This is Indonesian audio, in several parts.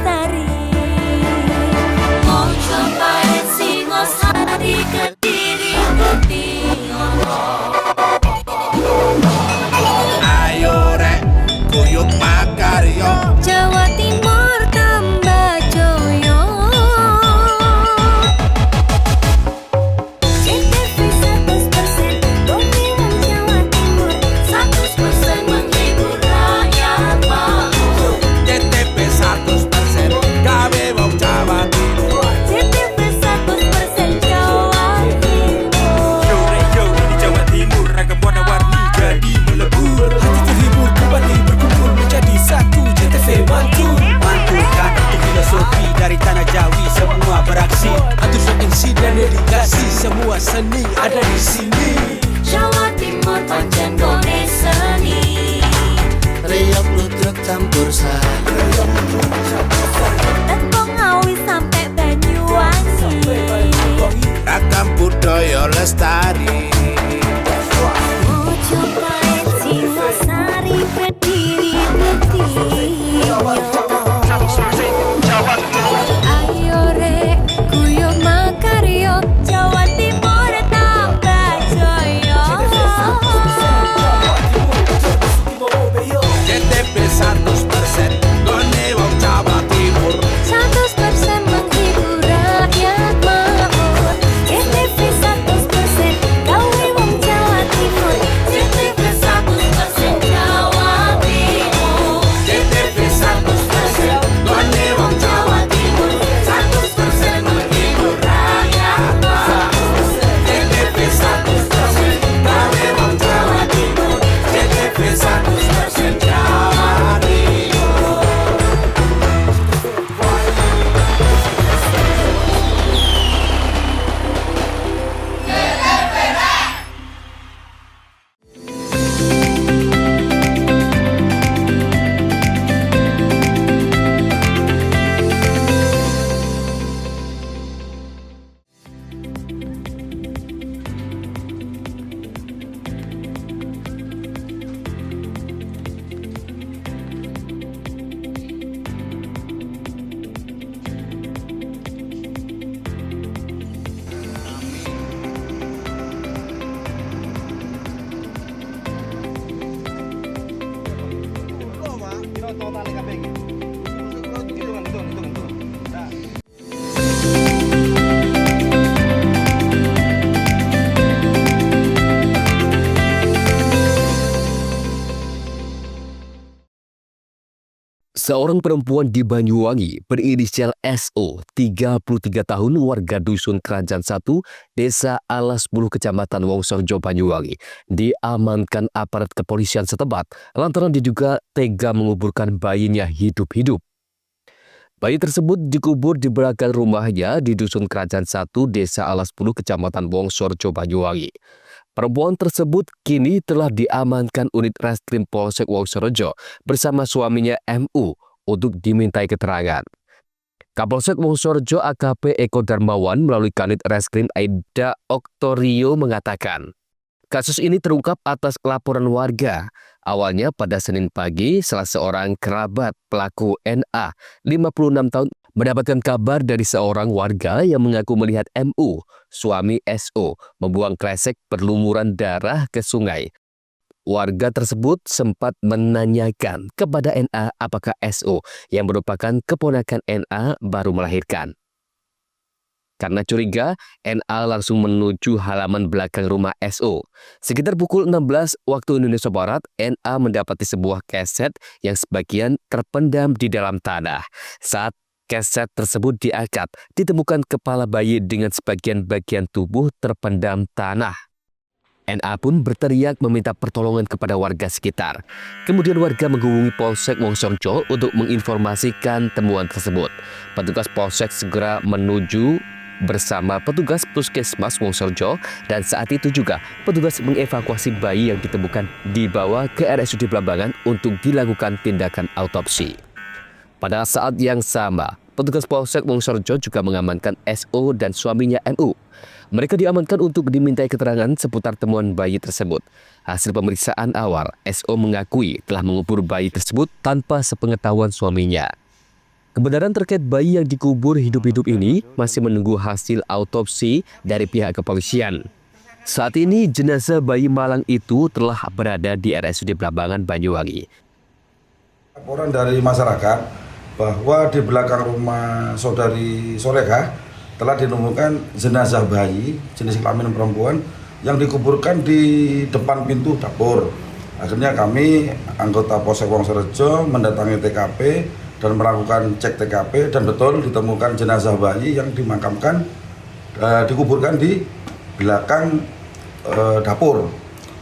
Lestari. Mau cobain Singosari, Kediri, Kediri. Ayo rek, kuyuk makaryo. Jawa Timur tambah joyo. CTV 100% Bumi Wong Jawa Timur, 100% menghibur rakyat makmur. CTP 100% gawe wong Jawa Timur. CTV 100% Jawa Timur. Yo di Jawa Timur ragam warna-warni jadi melebur. Hati terhibur kembali berkumpul menjadi satu. JTV mantu mantulkan itu filosofi dari tanah Jawi, semua beraksi atur MC dan dedikasi, semua seni ada di sini. Jawa Timur pancen gone seni. Riok ludruk campur sari. Tembung Ngawi sampai Banyuwangi. Ragam budaya lestari. Mau cobain Singosari, Kediri, Kediri. Ayo rek, kuyuk makaryo. Jawa Timur tambah joyo. CTP 100% gone wong Jawa Timur. 100% menghibur rakyat makmur. CTV 100% gawe wong Jawa Timur. CTV 100% Jawa Timur. CTP 100% gone wong Jawa Timur. 100% menghibur rakyat makmur. CTP 100% gawe wong Jawa Timur. CTP 100% Jawa Timur. Seorang perempuan di Banyuwangi berinisial SO, 33 tahun, warga Dusun Kerajaan 1, Desa Alas 10, Kecamatan Wongsorjo, Banyuwangi, diamankan aparat kepolisian setempat lantaran diduga tega menguburkan bayinya hidup-hidup. Bayi tersebut dikubur di belakang rumahnya di Dusun Kerajaan 1, Desa Alas 10, Kecamatan Wongsorjo, Banyuwangi. Perempuan tersebut kini telah diamankan unit Reskrim Polsek Wongsorejo bersama suaminya MU untuk dimintai keterangan. Kapolsek Wongsorejo AKP Eko Darmawan melalui Kanit Reskrim Aida Oktorio mengatakan, kasus ini terungkap atas laporan warga. Awalnya pada Senin pagi, salah seorang kerabat pelaku NA, 56 tahun, mendapatkan kabar dari seorang warga yang mengaku melihat MU, suami SO, membuang kresek berlumuran darah ke sungai. Warga tersebut sempat menanyakan kepada NA apakah SO yang merupakan keponakan NA baru melahirkan. Karena curiga, NA langsung menuju halaman belakang rumah SO. Sekitar pukul 16 waktu Indonesia Barat, NA mendapati sebuah keset yang sebagian terpendam di dalam tanah. Saat keset tersebut diangkat, ditemukan kepala bayi dengan sebagian bagian tubuh terpendam tanah. NA pun berteriak meminta pertolongan kepada warga sekitar. Kemudian warga menghubungi Polsek Wongsorjo untuk menginformasikan temuan tersebut. Petugas Polsek segera menuju bersama petugas Puskesmas Wongsorjo, dan saat itu juga petugas mengevakuasi bayi yang ditemukan dibawa ke RSUD Blambangan untuk dilakukan tindakan autopsi. Pada saat yang sama, petugas Polsek Wongsorjo juga mengamankan SO dan suaminya MU. Mereka diamankan untuk dimintai keterangan seputar temuan bayi tersebut. Hasil pemeriksaan awal, SO mengakui telah mengubur bayi tersebut tanpa sepengetahuan suaminya. Kebenaran terkait bayi yang dikubur hidup-hidup ini masih menunggu hasil autopsi dari pihak kepolisian. Saat ini jenazah bayi malang itu telah berada di RSUD Blambangan, Banyuwangi. Laporan dari masyarakat bahwa di belakang rumah saudari Solekah telah ditemukan jenazah bayi jenis kelamin perempuan yang dikuburkan di depan pintu dapur. Akhirnya kami anggota Polsek Wongsorejo mendatangi TKP dan melakukan cek TKP dan betul ditemukan jenazah bayi yang dimakamkan dikuburkan di belakang dapur.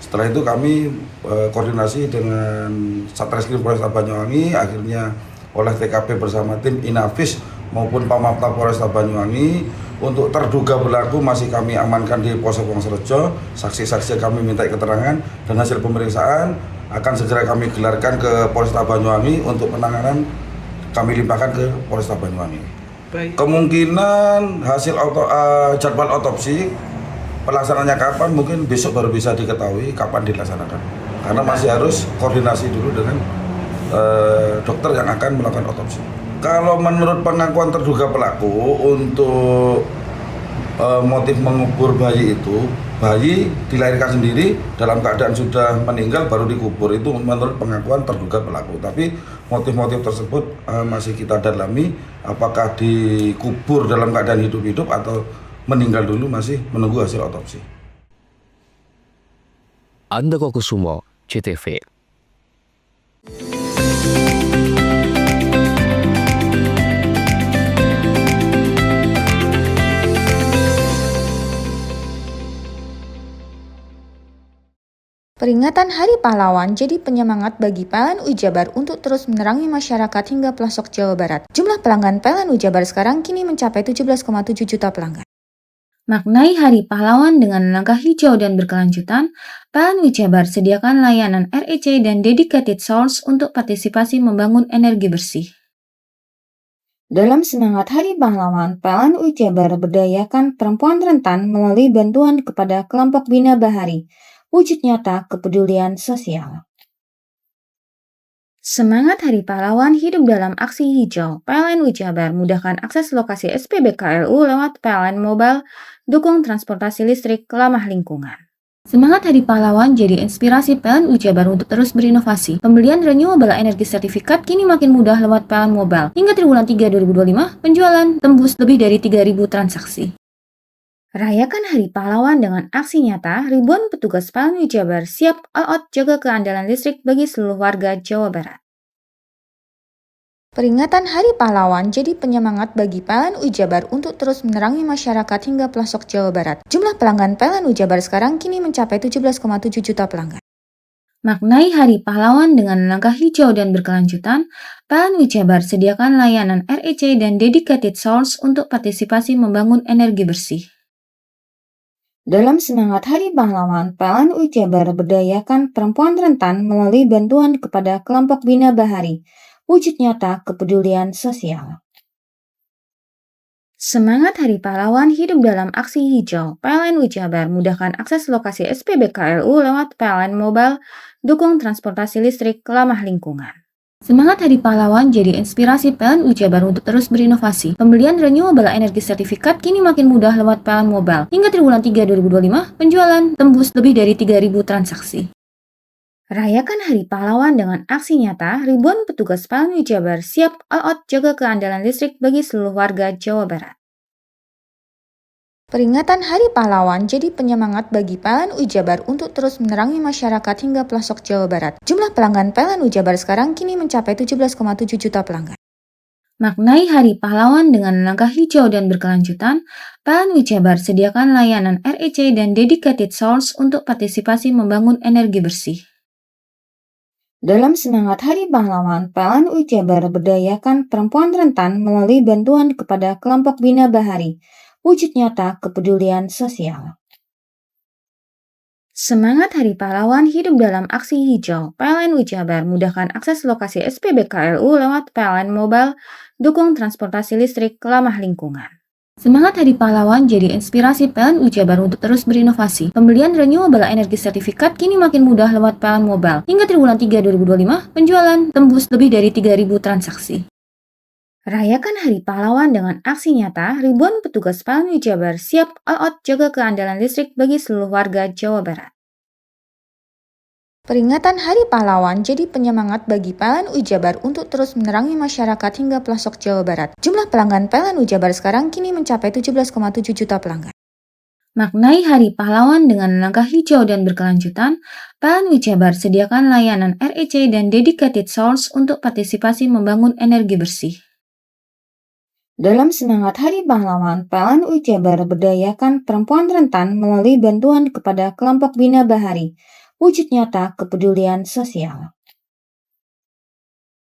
Setelah itu kami koordinasi dengan Satreskrim Polresta Banyuwangi, akhirnya oleh TKP bersama tim Inafis maupun Pamapta Polresta Banyuwangi untuk terduga pelaku masih kami amankan di Polsek Wongsorejo. Saksi-saksi kami minta keterangan dan hasil pemeriksaan akan segera kami gelarkan ke Polresta Banyuwangi untuk penanganan kami limpahkan ke Polresta Banyuwangi. Kemungkinan hasil jadwal otopsi pelaksananya kapan mungkin besok baru bisa diketahui kapan dilaksanakan, karena masih harus koordinasi dulu dengan dokter yang akan melakukan otopsi. Kalau menurut pengakuan terduga pelaku untuk motif mengubur bayi itu, bayi dilahirkan sendiri dalam keadaan sudah meninggal baru dikubur, itu menurut pengakuan terduga pelaku. Tapi motif-motif tersebut masih kita dalami, apakah dikubur dalam keadaan hidup-hidup atau meninggal dulu, masih menunggu hasil otopsi. Andoko Kusumo, CTV. Peringatan Hari Pahlawan jadi penyemangat bagi PLN Jabar untuk terus menerangi masyarakat hingga pelosok Jawa Barat. Jumlah pelanggan PLN Jabar sekarang kini mencapai 17,7 juta pelanggan. Maknai Hari Pahlawan dengan langkah hijau dan berkelanjutan, PLN Jabar sediakan layanan REC dan dedicated source untuk partisipasi membangun energi bersih. Dalam semangat Hari Pahlawan, PLN Jabar berdayakan perempuan rentan melalui bantuan kepada kelompok Bina Bahari, wujud nyata kepedulian sosial. Semangat Hari Pahlawan hidup dalam aksi hijau. PLN Jabar mudahkan akses lokasi SPBKLU lewat PLN Mobile, dukung transportasi listrik ramah lingkungan. Semangat Hari Pahlawan jadi inspirasi PLN Jabar untuk terus berinovasi. Pembelian renewable energy sertifikat kini makin mudah lewat PLN Mobile. Hingga triwulan 3 2025, penjualan tembus lebih dari 3.000 transaksi. Rayakan Hari Pahlawan dengan aksi nyata, ribuan petugas PLN Jabar siap all out jaga keandalan listrik bagi seluruh warga Jawa Barat. Peringatan Hari Pahlawan jadi penyemangat bagi PLN Jabar untuk terus menerangi masyarakat hingga pelosok Jawa Barat. Jumlah pelanggan PLN Jabar sekarang kini mencapai 17,7 juta pelanggan. Maknai Hari Pahlawan dengan langkah hijau dan berkelanjutan, PLN Jabar sediakan layanan REC dan dedicated source untuk partisipasi membangun energi bersih. Dalam semangat Hari Pahlawan, PLN Jabar berdayakan perempuan rentan melalui bantuan kepada kelompok Bina Bahari, wujud nyata kepedulian sosial. Semangat Hari Pahlawan hidup dalam aksi hijau. PLN Jabar mudahkan akses lokasi SPBKLU lewat PLN Mobile, dukung transportasi listrik ramah lingkungan. Semangat Hari Pahlawan jadi inspirasi PLN Jabar untuk terus berinovasi. Pembelian renewable energy sertifikat kini makin mudah lewat PLN Mobile. Hingga triwulan 3 2025, penjualan tembus lebih dari 3.000 transaksi. Rayakan Hari Pahlawan dengan aksi nyata, ribuan petugas PLN Jabar siap all out jaga keandalan listrik bagi seluruh warga Jawa Barat. Peringatan Hari Pahlawan jadi penyemangat bagi PLN Jabar untuk terus menerangi masyarakat hingga pelosok Jawa Barat. Jumlah pelanggan PLN Jabar sekarang kini mencapai 17,7 juta pelanggan. Maknai Hari Pahlawan dengan langkah hijau dan berkelanjutan, PLN Jabar sediakan layanan REC dan dedicated source untuk partisipasi membangun energi bersih. Dalam semangat Hari Pahlawan, PLN Jabar berdayakan perempuan rentan melalui bantuan kepada kelompok Bina Bahari, wujud nyata kepedulian sosial. Semangat Hari Pahlawan hidup dalam aksi hijau. PLN Jabar mudahkan akses lokasi SPBKLU lewat PLN Mobile, dukung transportasi listrik ramah lingkungan. Semangat Hari Pahlawan jadi inspirasi PLN Jabar untuk terus berinovasi. Pembelian renewable energy sertifikat kini makin mudah lewat PLN Mobile. Hingga triwulan 3 2025, penjualan tembus lebih dari 3.000 transaksi. Rayakan Hari Pahlawan dengan aksi nyata, ribuan petugas PLN Jabar siap all out jaga keandalan listrik bagi seluruh warga Jawa Barat. Peringatan Hari Pahlawan jadi penyemangat bagi PLN Jabar untuk terus menerangi masyarakat hingga pelosok Jawa Barat. Jumlah pelanggan PLN Jabar sekarang kini mencapai 17,7 juta pelanggan. Maknai Hari Pahlawan dengan langkah hijau dan berkelanjutan, PLN Jabar sediakan layanan REC dan dedicated source untuk partisipasi membangun energi bersih. Dalam semangat Hari Pahlawan, PLN Jabar berdayakan perempuan rentan melalui bantuan kepada kelompok Bina Bahari, wujud nyata kepedulian sosial.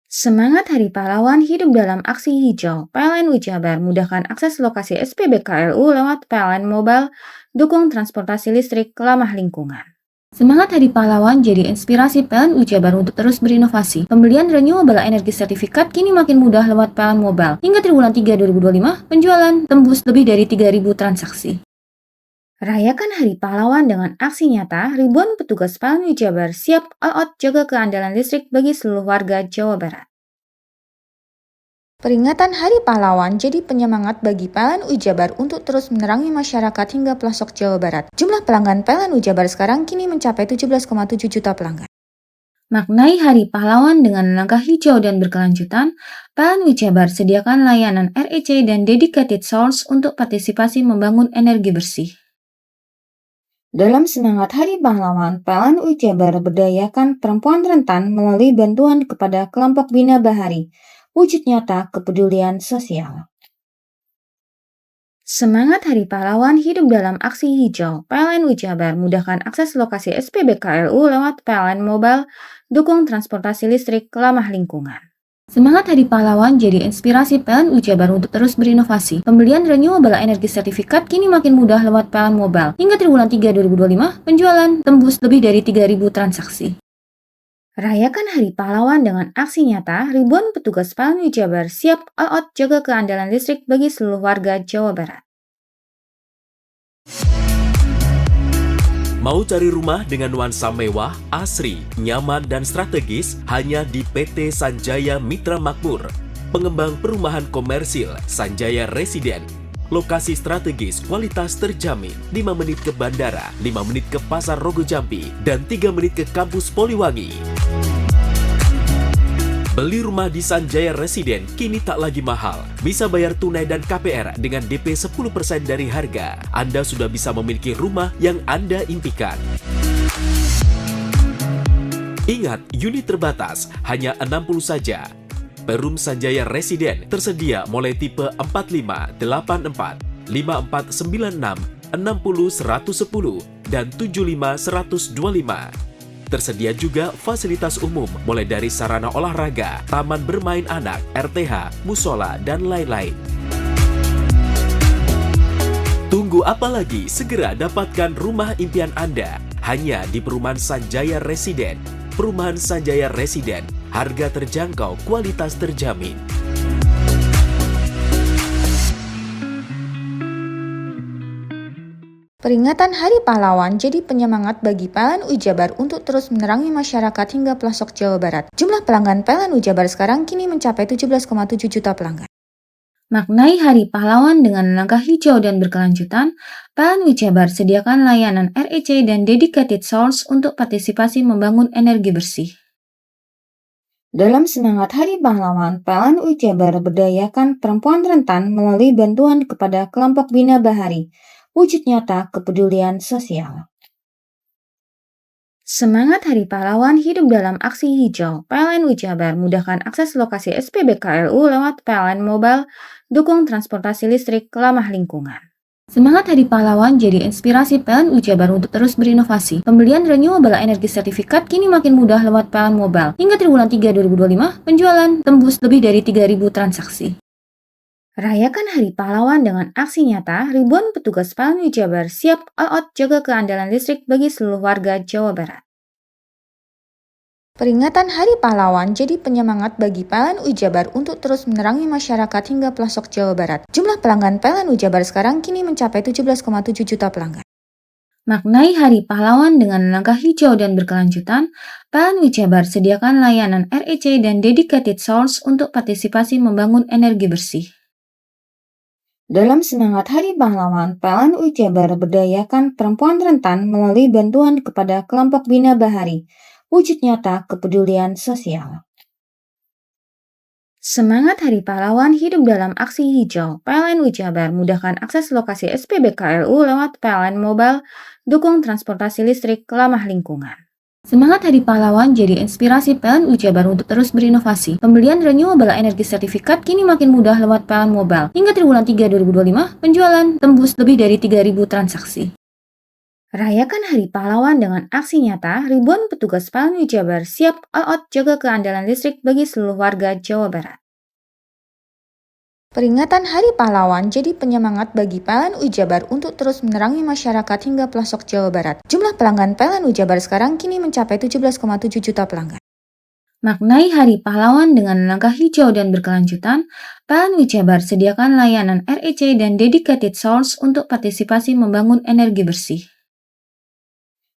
Semangat Hari Pahlawan hidup dalam aksi hijau. PLN Jabar mudahkan akses lokasi SPBKLU lewat PLN Mobile, dukung transportasi listrik ramah lingkungan. Semangat Hari Pahlawan jadi inspirasi PLN Jabar untuk terus berinovasi. Pembelian renewable energy sertifikat kini makin mudah lewat PLN Mobile. Hingga triwulan 3 2025, penjualan tembus lebih dari 3.000 transaksi. Rayakan Hari Pahlawan dengan aksi nyata, ribuan petugas PLN Jabar siap all out jaga keandalan listrik bagi seluruh warga Jawa Barat. Peringatan Hari Pahlawan jadi penyemangat bagi PLN Jabar untuk terus menerangi masyarakat hingga pelosok Jawa Barat. Jumlah pelanggan PLN Jabar sekarang kini mencapai 17,7 juta pelanggan. Maknai Hari Pahlawan dengan langkah hijau dan berkelanjutan, PLN Jabar sediakan layanan REC dan dedicated source untuk partisipasi membangun energi bersih. Dalam semangat Hari Pahlawan, PLN Jabar berdayakan perempuan rentan melalui bantuan kepada kelompok Bina Bahari, wujud nyata kepedulian sosial. Semangat Hari Pahlawan hidup dalam aksi hijau. PLN Jabar mudahkan akses lokasi SPBKLU lewat PLN Mobile, dukung transportasi listrik ramah lingkungan. Semangat Hari Pahlawan jadi inspirasi PLN Jabar untuk terus berinovasi. Pembelian renewable energy sertifikat kini makin mudah lewat PLN Mobile. Hingga triwulan 3 2025, penjualan tembus lebih dari 3.000 transaksi. Rayakan Hari Pahlawan dengan aksi nyata, ribuan petugas PLN Jabar siap all out jaga keandalan listrik bagi seluruh warga Jawa Barat. Mau cari rumah dengan nuansa mewah, asri, nyaman, dan strategis hanya di PT Sanjaya Mitra Makmur. Pengembang perumahan komersil Sanjaya Residen. Lokasi strategis, kualitas terjamin. 5 menit ke bandara, 5 menit ke Pasar Rogo Jambi, dan 3 menit ke kampus Poliwangi. Beli rumah di Sanjaya Residen kini tak lagi mahal. Bisa bayar tunai dan KPR dengan DP 10% dari harga. Anda sudah bisa memiliki rumah yang Anda impikan. Ingat, unit terbatas, hanya 60 saja. Perum Sanjaya Residen tersedia mulai tipe 45, 84, 5496, 60 110, dan 75 125. Tersedia juga fasilitas umum mulai dari sarana olahraga, taman bermain anak, RTH, musola, dan lain-lain. Tunggu apa lagi? Segera dapatkan rumah impian Anda hanya di Perumahan Sanjaya Residen. Perumahan Sanjaya Residen, harga terjangkau, kualitas terjamin. Peringatan Hari Pahlawan jadi penyemangat bagi PLN Jabar untuk terus menerangi masyarakat hingga pelosok Jawa Barat. Jumlah pelanggan PLN Jabar sekarang kini mencapai 17,7 juta pelanggan. Maknai Hari Pahlawan dengan langkah hijau dan berkelanjutan, PLN Jabar sediakan layanan REC dan dedicated source untuk partisipasi membangun energi bersih. Dalam semangat Hari Pahlawan, PLN Jabar berdayakan perempuan rentan melalui bantuan kepada kelompok Bina Bahari, wujud nyata kepedulian sosial. Semangat Hari Pahlawan hidup dalam aksi hijau. PLN Jabar mudahkan akses lokasi SPBKLU lewat PLN Mobile, dukung transportasi listrik ramah lingkungan. Semangat Hari Pahlawan jadi inspirasi PLN Jabar untuk terus berinovasi. Pembelian renewable energy sertifikat kini makin mudah lewat PLN Mobile. Hingga triwulan 3 2025, penjualan tembus lebih dari 3.000 transaksi. Rayakan Hari Pahlawan dengan aksi nyata, ribuan petugas PLN Jabar siap all out jaga keandalan listrik bagi seluruh warga Jawa Barat. Peringatan Hari Pahlawan jadi penyemangat bagi PLN Jabar untuk terus menerangi masyarakat hingga pelosok Jawa Barat. Jumlah pelanggan PLN Jabar sekarang kini mencapai 17,7 juta pelanggan. Maknai Hari Pahlawan dengan langkah hijau dan berkelanjutan, PLN Ujabar sediakan layanan REC dan Dedicated Source untuk partisipasi membangun energi bersih. Dalam semangat Hari Pahlawan, PLN Ujabar berdayakan perempuan rentan melalui bantuan kepada kelompok Bina Bahari, wujud nyata kepedulian sosial. Semangat Hari Pahlawan hidup dalam aksi hijau. PLN Ujabar mudahkan akses lokasi SPBKLU lewat PLN Mobile, dukung transportasi listrik ramah lingkungan. Semangat Hari Pahlawan jadi inspirasi PLN Ujabar untuk terus berinovasi. Pembelian renewable energy sertifikat kini makin mudah lewat PLN Mobile. Hingga triwulan 3 2025, penjualan tembus lebih dari 3.000 transaksi. Rayakan Hari Pahlawan dengan aksi nyata, ribuan petugas PLN Ujabar siap all out jaga keandalan listrik bagi seluruh warga Jawa Barat. Peringatan Hari Pahlawan jadi penyemangat bagi PLN Ujabar untuk terus menerangi masyarakat hingga pelosok Jawa Barat. Jumlah pelanggan PLN Ujabar sekarang kini mencapai 17,7 juta pelanggan. Maknai Hari Pahlawan dengan langkah hijau dan berkelanjutan, PLN Ujabar sediakan layanan REC dan Dedicated Source untuk partisipasi membangun energi bersih.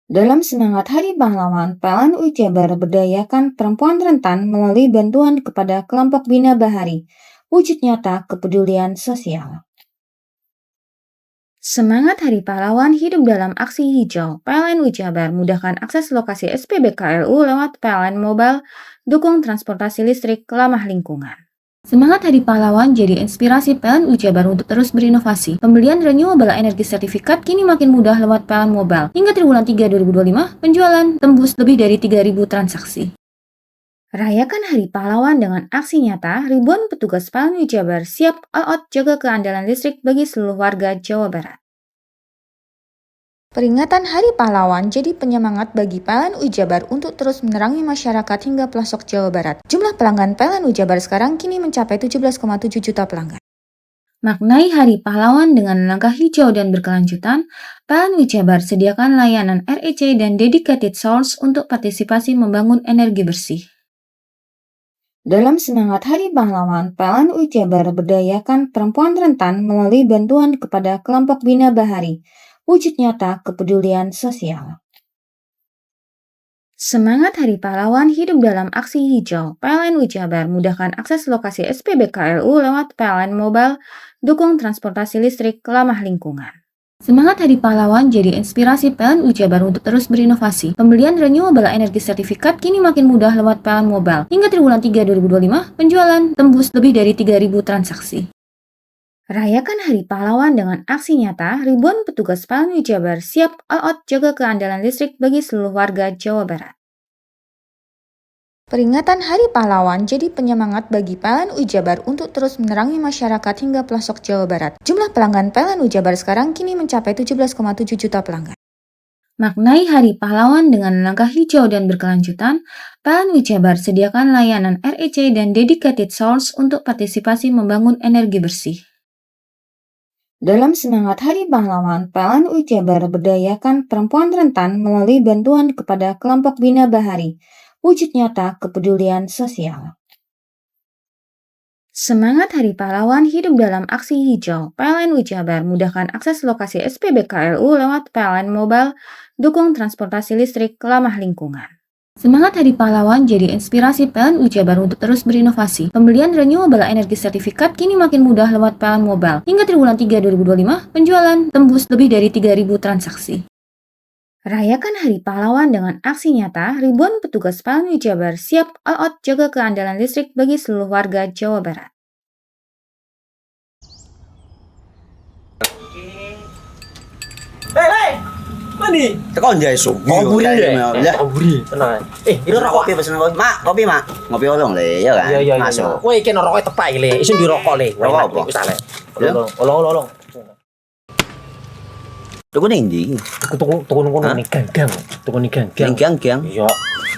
Dalam semangat Hari Pahlawan, PLN Ujabar berdayakan perempuan rentan melalui bantuan kepada kelompok Bina Bahari, wujud nyata kepedulian sosial. Semangat Hari Pahlawan hidup dalam aksi hijau. PLN Ujabar mudahkan akses lokasi SPBKLU lewat PLN Mobile, dukung transportasi listrik ramah lingkungan. Semangat Hari Pahlawan jadi inspirasi PLN Ujabar untuk terus berinovasi. Pembelian renewable energy sertifikat kini makin mudah lewat PLN Mobile. Hingga triwulan 3 2025, penjualan tembus lebih dari 3.000 transaksi. Rayakan Hari Pahlawan dengan aksi nyata, ribuan petugas PLN Ujabar siap all out jaga keandalan listrik bagi seluruh warga Jawa Barat. Peringatan Hari Pahlawan jadi penyemangat bagi PLN Ujabar untuk terus menerangi masyarakat hingga pelosok Jawa Barat. Jumlah pelanggan PLN Ujabar sekarang kini mencapai 17,7 juta pelanggan. Maknai Hari Pahlawan dengan langkah hijau dan berkelanjutan, PLN Ujabar sediakan layanan REC dan Dedicated Source untuk partisipasi membangun energi bersih. Dalam semangat Hari Pahlawan, PLN Ujabar berdayakan perempuan rentan melalui bantuan kepada kelompok Bina Bahari, wujud nyata kepedulian sosial. Semangat Hari Pahlawan hidup dalam aksi hijau. PLN Ujabar mudahkan akses lokasi SPBKLU lewat PLN Mobile, dukung transportasi listrik ramah lingkungan. Semangat Hari Pahlawan jadi inspirasi PLN Ujabar untuk terus berinovasi. Pembelian renewable energy sertifikat kini makin mudah lewat PLN Mobile. Hingga triwulan 3 2025, penjualan tembus lebih dari 3.000 transaksi. Rayakan Hari Pahlawan dengan aksi nyata, ribuan petugas PLN Ujabar siap all out jaga keandalan listrik bagi seluruh warga Jawa Barat. Peringatan Hari Pahlawan jadi penyemangat bagi PLN Ujabar untuk terus menerangi masyarakat hingga pelosok Jawa Barat. Jumlah pelanggan PLN Ujabar sekarang kini mencapai 17,7 juta pelanggan. Maknai Hari Pahlawan dengan langkah hijau dan berkelanjutan, PLN Ujabar sediakan layanan REC dan Dedicated Source untuk partisipasi membangun energi bersih. Dalam semangat Hari Pahlawan, PLN Ujabar berdayakan perempuan rentan melalui bantuan kepada kelompok Bina Bahari, wujud nyata kepedulian sosial. Semangat Hari Pahlawan hidup dalam aksi hijau. PLN Ujabar mudahkan akses lokasi SPBKLU lewat PLN Mobile, dukung transportasi listrik ramah lingkungan. Semangat Hari Pahlawan jadi inspirasi PLN Ujabar untuk terus berinovasi. Pembelian renewable energy sertifikat kini makin mudah lewat PLN Mobile. Hingga triwulan 3 2025, penjualan tembus lebih dari 3.000 transaksi. Rayakan Hari Pahlawan dengan aksi nyata, ribuan petugas PLN Ujabar siap all out jaga keandalan listrik bagi seluruh warga Jawa Barat. Mani? Tekan jaya su. Koburi deh. Ya. Koburi. Tenang. Ini rokok pesen kopi. Mak, kopi, Mak. Ngopi olong le, ya kan? Iya. Masuk. Kowe iki rokoknya tepak le. Isin dirokok le. Rokok apa? Wis ale. Ya. Olong. Tuku ning ndi? Tuku ning ganggang. Tuku ning ganggang. Gang-gang. Iya.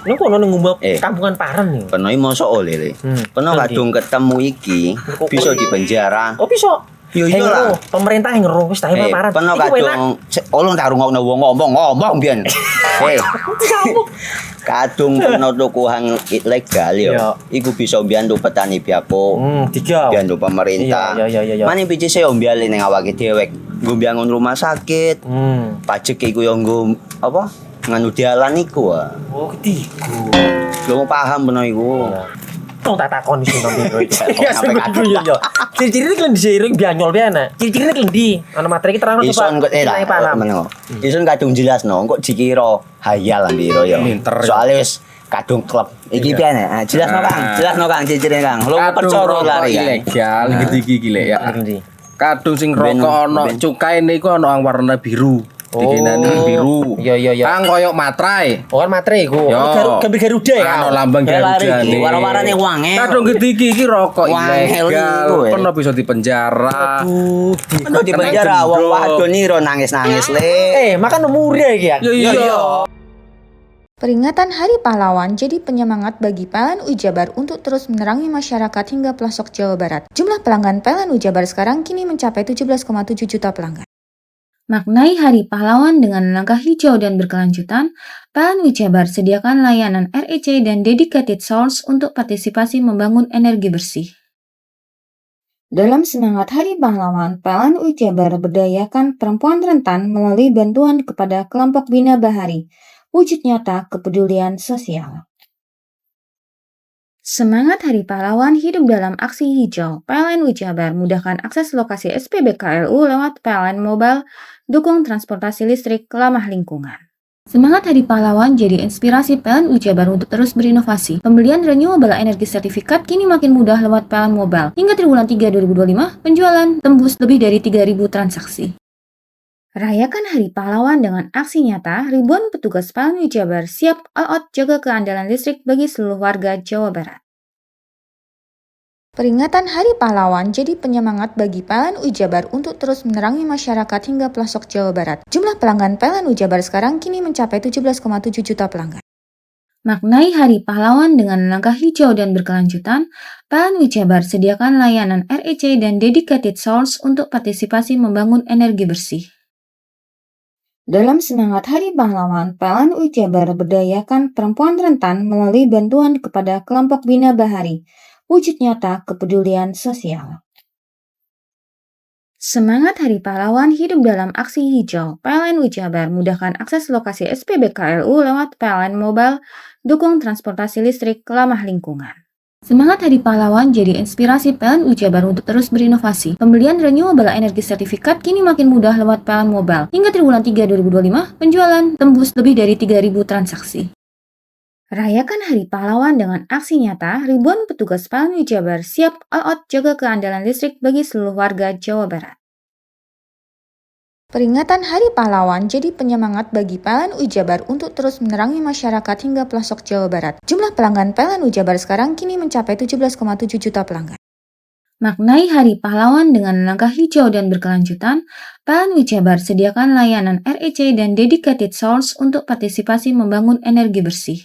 Nang kono ning ngumbat Eh. kampungan Paren nih. Kono iki mosok oleh le. Kono Nanti. kadung ketemu iki bisa dipenjara. Oh bisa. Yo iya lah. Pemerintah yang ngeru wis ta paparan. Peno Iku enak. kadung ulun tak rungokno wong ngomong biyen. Kadung peno tuku hang ilegal yo. Iya. Iku bisa mbiyantu petani biako. Tiga. Mbiyantu pemerintah. Iya. Mane pici se yo mbiali ning awake dhewe. Nggo mbiyangun rumah sakit. Pajak iku yo nggo apa? Nganu dialan iku ah. Oh, ketiku. Lu paham peno iku. Tong tak takon sing nang biro iki. Iya, sampe kadung. yo. Ciri-cirine kan disiring bianyol piye ana. Ciri-cirine kendi. Ana materi ki terang Ison kok lah meneng. Ison kadung jelasno kok dikira hayal biro yo. Soale wis kadung klub. Iki piye nek? Jelasno Kang, jelasno Kang ciri-cirine Kang. Lu percaya lari ilegal iki gile ya. Kadung sing rokok ono cukai niku ono yang warna biru. Dikinani biru. Iya. Kang koyo matrai. Oh kan materi iku. Gambar Garuda ya. Ono lambang Garuda nih. Warna-warnane wange. Kadung iki rokok Wangel ilegal. iku, Pernah bisa dipenjara. Ono di penjara wong wadon niro nangis-nangis le. Makan umure iki ya. Iya. Peringatan Hari Pahlawan jadi penyemangat bagi PLN Ujabar untuk terus menerangi masyarakat hingga pelosok Jawa Barat. Jumlah pelanggan PLN Ujabar sekarang kini mencapai 17,7 juta pelanggan. Maknai Hari Pahlawan dengan langkah hijau dan berkelanjutan, PLN Ujabar sediakan layanan REC dan dedicated source untuk partisipasi membangun energi bersih. Dalam semangat Hari Pahlawan, PLN Ujabar berdayakan perempuan rentan melalui bantuan kepada kelompok Bina Bahari, wujud nyata kepedulian sosial. Semangat Hari Pahlawan hidup dalam aksi hijau. PLN Ujabar mudahkan akses lokasi SPBKLU lewat PLN Mobile, dukung transportasi listrik ramah lingkungan. Semangat Hari Pahlawan jadi inspirasi PLN Ujabar untuk terus berinovasi. Pembelian renewable energy sertifikat kini makin mudah lewat PLN Mobile. Hingga triwulan 3 2025, penjualan tembus lebih dari 3.000 transaksi. Rayakan Hari Pahlawan dengan aksi nyata, ribuan petugas PLN Ujabar siap all out jaga keandalan listrik bagi seluruh warga Jawa Barat. Peringatan Hari Pahlawan jadi penyemangat bagi PLN Ujabar untuk terus menerangi masyarakat hingga pelosok Jawa Barat. Jumlah pelanggan PLN Ujabar sekarang kini mencapai 17,7 juta pelanggan. Maknai Hari Pahlawan dengan langkah hijau dan berkelanjutan, PLN Ujabar sediakan layanan REC dan dedicated source untuk partisipasi membangun energi bersih. Dalam semangat Hari Pahlawan, PLN Ujabar berdayakan perempuan rentan melalui bantuan kepada kelompok Bina Bahari, wujud nyata kepedulian sosial. Semangat Hari Pahlawan hidup dalam aksi hijau. PLN Ujabar mudahkan akses lokasi SPBKLU lewat PLN Mobile, dukung transportasi listrik ramah lingkungan. Semangat Hari Pahlawan jadi inspirasi PLN Ujabar untuk terus berinovasi. Pembelian renewable energy sertifikat kini makin mudah lewat PLN Mobile. Hingga triwulan 3 2025, penjualan tembus lebih dari 3.000 transaksi. Rayakan Hari Pahlawan dengan aksi nyata, ribuan petugas PLN Ujabar siap all out jaga keandalan listrik bagi seluruh warga Jawa Barat. Peringatan Hari Pahlawan jadi penyemangat bagi PLN Ujabar untuk terus menerangi masyarakat hingga pelosok Jawa Barat. Jumlah pelanggan PLN Ujabar sekarang kini mencapai 17,7 juta pelanggan. Maknai Hari Pahlawan dengan langkah hijau dan berkelanjutan, PLN Ujabar sediakan layanan REC dan dedicated source untuk partisipasi membangun energi bersih.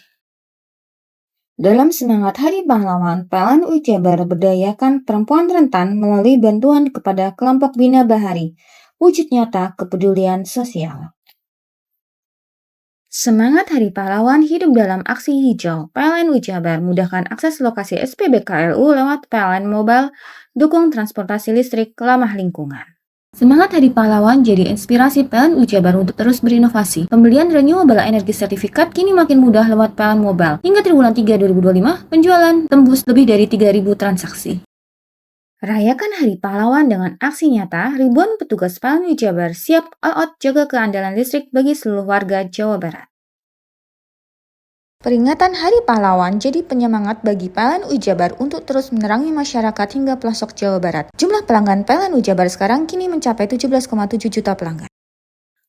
Dalam semangat Hari Pahlawan, PLN Ujabar berdayakan perempuan rentan melalui bantuan kepada kelompok Bina Bahari, wujud nyata kepedulian sosial. Semangat Hari Pahlawan hidup dalam aksi hijau. PLN Ujabar mudahkan akses lokasi SPBKLU lewat PLN Mobile, dukung transportasi listrik ramah lingkungan. Semangat Hari Pahlawan jadi inspirasi PLN Ujabar untuk terus berinovasi. Pembelian renewable energy sertifikat kini makin mudah lewat PLN Mobile. Hingga triwulan 3 2025, penjualan tembus lebih dari 3.000 transaksi. Rayakan Hari Pahlawan dengan aksi nyata, ribuan petugas PLN Ujabar siap all out jaga keandalan listrik bagi seluruh warga Jawa Barat. Peringatan Hari Pahlawan jadi penyemangat bagi PLN Ujabar untuk terus menerangi masyarakat hingga pelosok Jawa Barat. Jumlah pelanggan PLN Ujabar sekarang kini mencapai 17,7 juta pelanggan.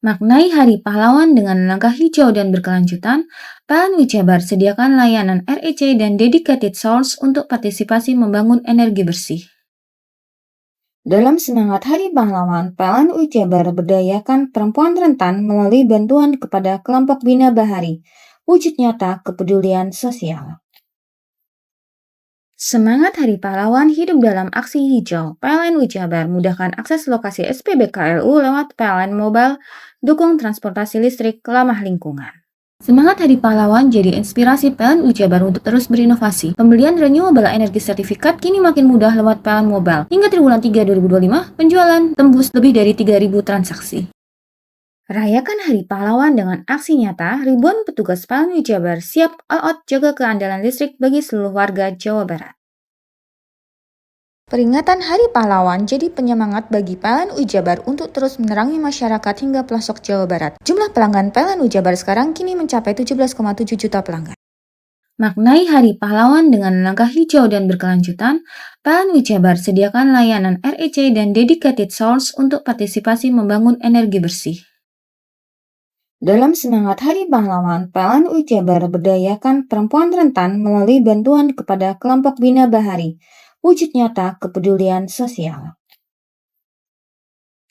Maknai Hari Pahlawan dengan langkah hijau dan berkelanjutan, PLN Ujabar sediakan layanan REC dan dedicated source untuk partisipasi membangun energi bersih. Dalam semangat Hari Pahlawan, PLN Ujabar berdayakan perempuan rentan melalui bantuan kepada kelompok Bina Bahari, wujud nyata kepedulian sosial. Semangat Hari Pahlawan hidup dalam aksi hijau. PLN Jabar mudahkan akses lokasi SPBKLU lewat PLN Mobile, dukung transportasi listrik ramah lingkungan. Semangat Hari Pahlawan jadi inspirasi PLN Jabar untuk terus berinovasi. Pembelian renewable energy sertifikat kini makin mudah lewat PLN Mobile. Hingga triwulan 3 2025, penjualan tembus lebih dari 3.000 transaksi. Rayakan Hari Pahlawan dengan aksi nyata, ribuan petugas PLN Jabar siap all out jaga keandalan listrik bagi seluruh warga Jawa Barat. Peringatan Hari Pahlawan jadi penyemangat bagi PLN Jabar untuk terus menerangi masyarakat hingga pelosok Jawa Barat. Jumlah pelanggan PLN Jabar sekarang kini mencapai 17,7 juta pelanggan. Maknai Hari Pahlawan dengan langkah hijau dan berkelanjutan, PLN Jabar sediakan layanan REC dan dedicated source untuk partisipasi membangun energi bersih. Dalam semangat Hari Pahlawan, PLN Jabar berdayakan perempuan rentan melalui bantuan kepada kelompok Bina Bahari, wujud nyata kepedulian sosial.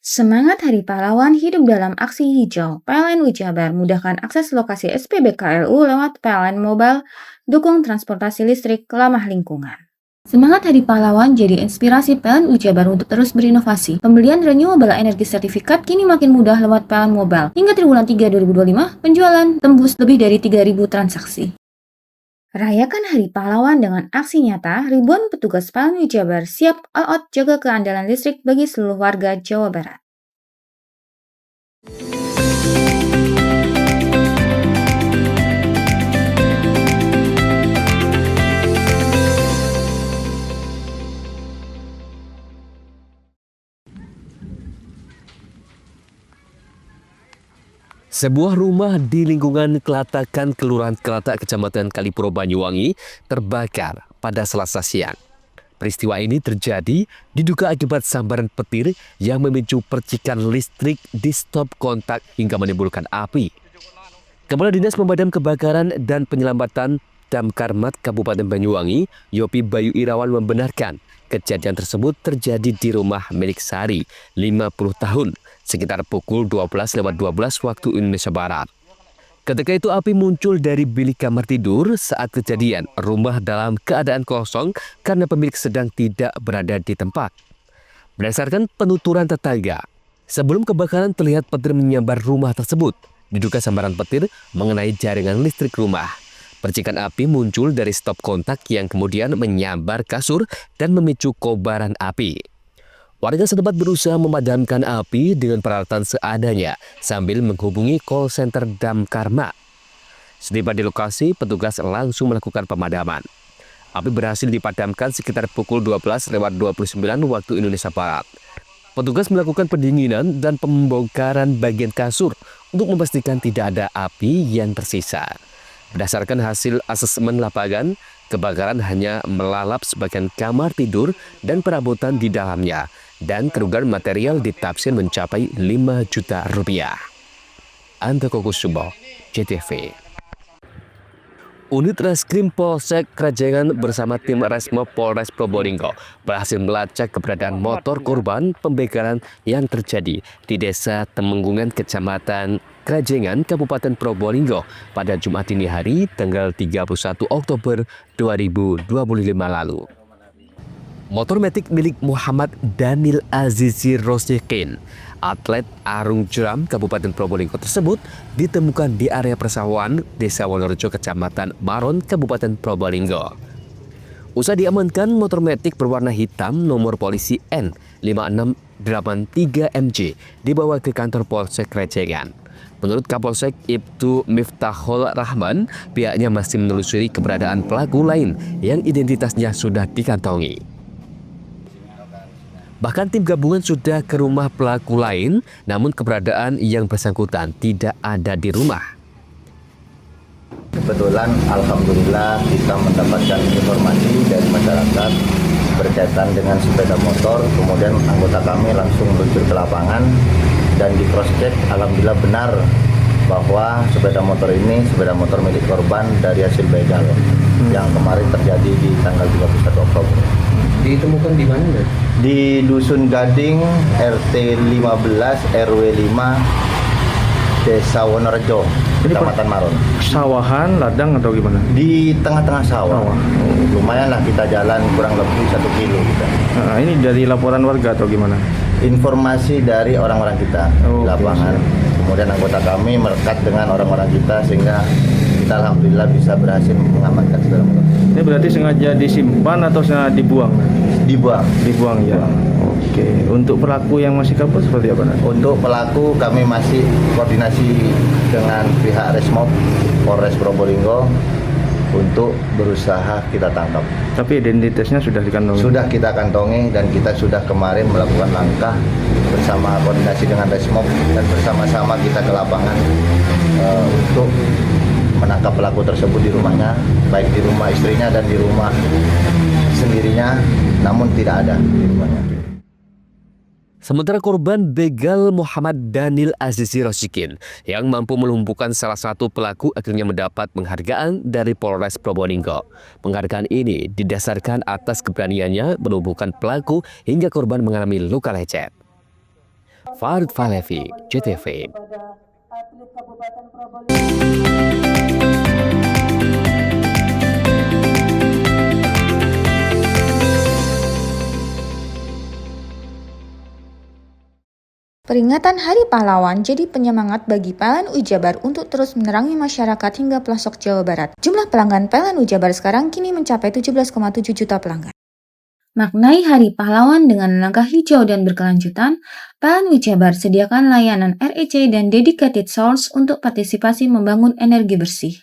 Semangat Hari Pahlawan hidup dalam aksi hijau. PLN Jabar mudahkan akses lokasi SPBKLU lewat PLN Mobile, dukung transportasi listrik ramah lingkungan. Semangat Hari Pahlawan jadi inspirasi PLN Jabar untuk terus berinovasi. Pembelian renewable energy sertifikat kini makin mudah lewat PLN Mobile. Hingga triwulan 3 2025, penjualan tembus lebih dari 3.000 transaksi. Rayakan Hari Pahlawan dengan aksi nyata, ribuan petugas PLN Jabar siap all out jaga keandalan listrik bagi seluruh warga Jawa Barat. Sebuah rumah di lingkungan Kelatakan, Kelurahan Kelatak, Kecamatan Kalipuro, Banyuwangi terbakar pada Selasa siang. Peristiwa ini terjadi diduga akibat sambaran petir yang memicu percikan listrik di stop kontak hingga menimbulkan api. Kepala Dinas Pemadam Kebakaran dan Penyelamatan Damkarmat Kabupaten Banyuwangi, Yopi Bayu Irawan membenarkan kejadian tersebut terjadi di rumah milik Sari, 50 tahun, sekitar pukul 12:12 waktu Indonesia Barat. Ketika itu api muncul dari bilik kamar tidur. Saat kejadian, rumah dalam keadaan kosong karena pemilik sedang tidak berada di tempat. Berdasarkan penuturan tetangga, sebelum kebakaran terlihat petir menyambar rumah tersebut. Diduga sambaran petir mengenai jaringan listrik rumah. Percikan api muncul dari stop kontak yang kemudian menyambar kasur dan memicu kobaran api. Warga setempat berusaha memadamkan api dengan peralatan seadanya sambil menghubungi call center Damkarmat. Setiba di lokasi, petugas langsung melakukan pemadaman. Api berhasil dipadamkan sekitar pukul 12:29 waktu Indonesia Barat. Petugas melakukan pendinginan dan pembongkaran bagian kasur untuk memastikan tidak ada api yang tersisa. Berdasarkan hasil asesmen lapangan, kebakaran hanya melalap sebagian kamar tidur dan perabotan di dalamnya, dan kerugian material ditaksir mencapai 5 juta rupiah. Andoko Kusumo, JTV. Unit Reskrim Polsek Krajengan bersama tim Resmo Polres Probolinggo berhasil melacak keberadaan motor korban pembegalan yang terjadi di Desa Temenggungan, Kecamatan Krajengan, Kabupaten Probolinggo pada Jumat dini hari tanggal 31 Oktober 2025 lalu. Motor metik milik Muhammad Daniel Azizi Rosikin, atlet arung jeram Kabupaten Probolinggo tersebut ditemukan di area persawahan Desa Wonorejo, Kecamatan Maron, Kabupaten Probolinggo. Usai diamankan, motor metik berwarna hitam nomor polisi N5683MJ dibawa ke kantor Polsek Krajengan. Menurut Kapolsek Ibtu Miftahul Rahman, pihaknya masih menelusuri keberadaan pelaku lain yang identitasnya sudah dikantongi. Bahkan tim gabungan sudah ke rumah pelaku lain, namun keberadaan yang bersangkutan tidak ada di rumah. Kebetulan alhamdulillah kita mendapatkan informasi dari masyarakat berkaitan dengan sepeda motor, kemudian anggota kami langsung meluncur ke lapangan dan di cross check alhamdulillah benar bahwa sepeda motor ini sepeda motor milik korban dari hasil begal yang kemarin terjadi di tanggal 31 Oktober. Ditemukan di mana? Di Dusun Gading, RT 15 RW 5 Desa Wonorejo, Kecamatan Maron. Sawahan, ladang atau gimana? Di tengah-tengah sawah. Lumayan lah kita jalan kurang lebih 1 kilo kita. Nah, ini dari laporan warga atau gimana? Informasi dari orang-orang kita di lapangan. Kemudian anggota kami melekat dengan orang-orang kita sehingga kita alhamdulillah bisa berhasil mengamankan sepeda motor. Ini berarti sengaja disimpan atau sengaja dibuang? Dibuang ya. Oke. Untuk pelaku yang masih kabur seperti apa? Untuk pelaku kami masih koordinasi dengan pihak Resmob Polres Probolinggo untuk berusaha kita tangkap. Tapi identitasnya sudah dikantongi? Sudah kita kantongi dan kita sudah kemarin melakukan langkah bersama koordinasi dengan Resmob dan bersama-sama kita ke lapangan untuk menangkap pelaku tersebut di rumahnya, baik di rumah istrinya dan di rumah sendirinya, namun tidak ada di rumahnya. Sementara korban begal Muhammad Daniel Azizi Rosikin yang mampu melumpuhkan salah satu pelaku akhirnya mendapat penghargaan dari Polres Probolinggo. Penghargaan ini didasarkan atas keberaniannya melumpuhkan pelaku hingga korban mengalami luka lecet. Farid Falevi, JTV. Peringatan Hari Pahlawan jadi penyemangat bagi PLN Ujabar untuk terus menerangi masyarakat hingga pelosok Jawa Barat. Jumlah pelanggan PLN Ujabar sekarang kini mencapai 17,7 juta pelanggan. Maknai Hari Pahlawan dengan langkah hijau dan berkelanjutan, PLN Ujabar sediakan layanan REC dan dedicated source untuk partisipasi membangun energi bersih.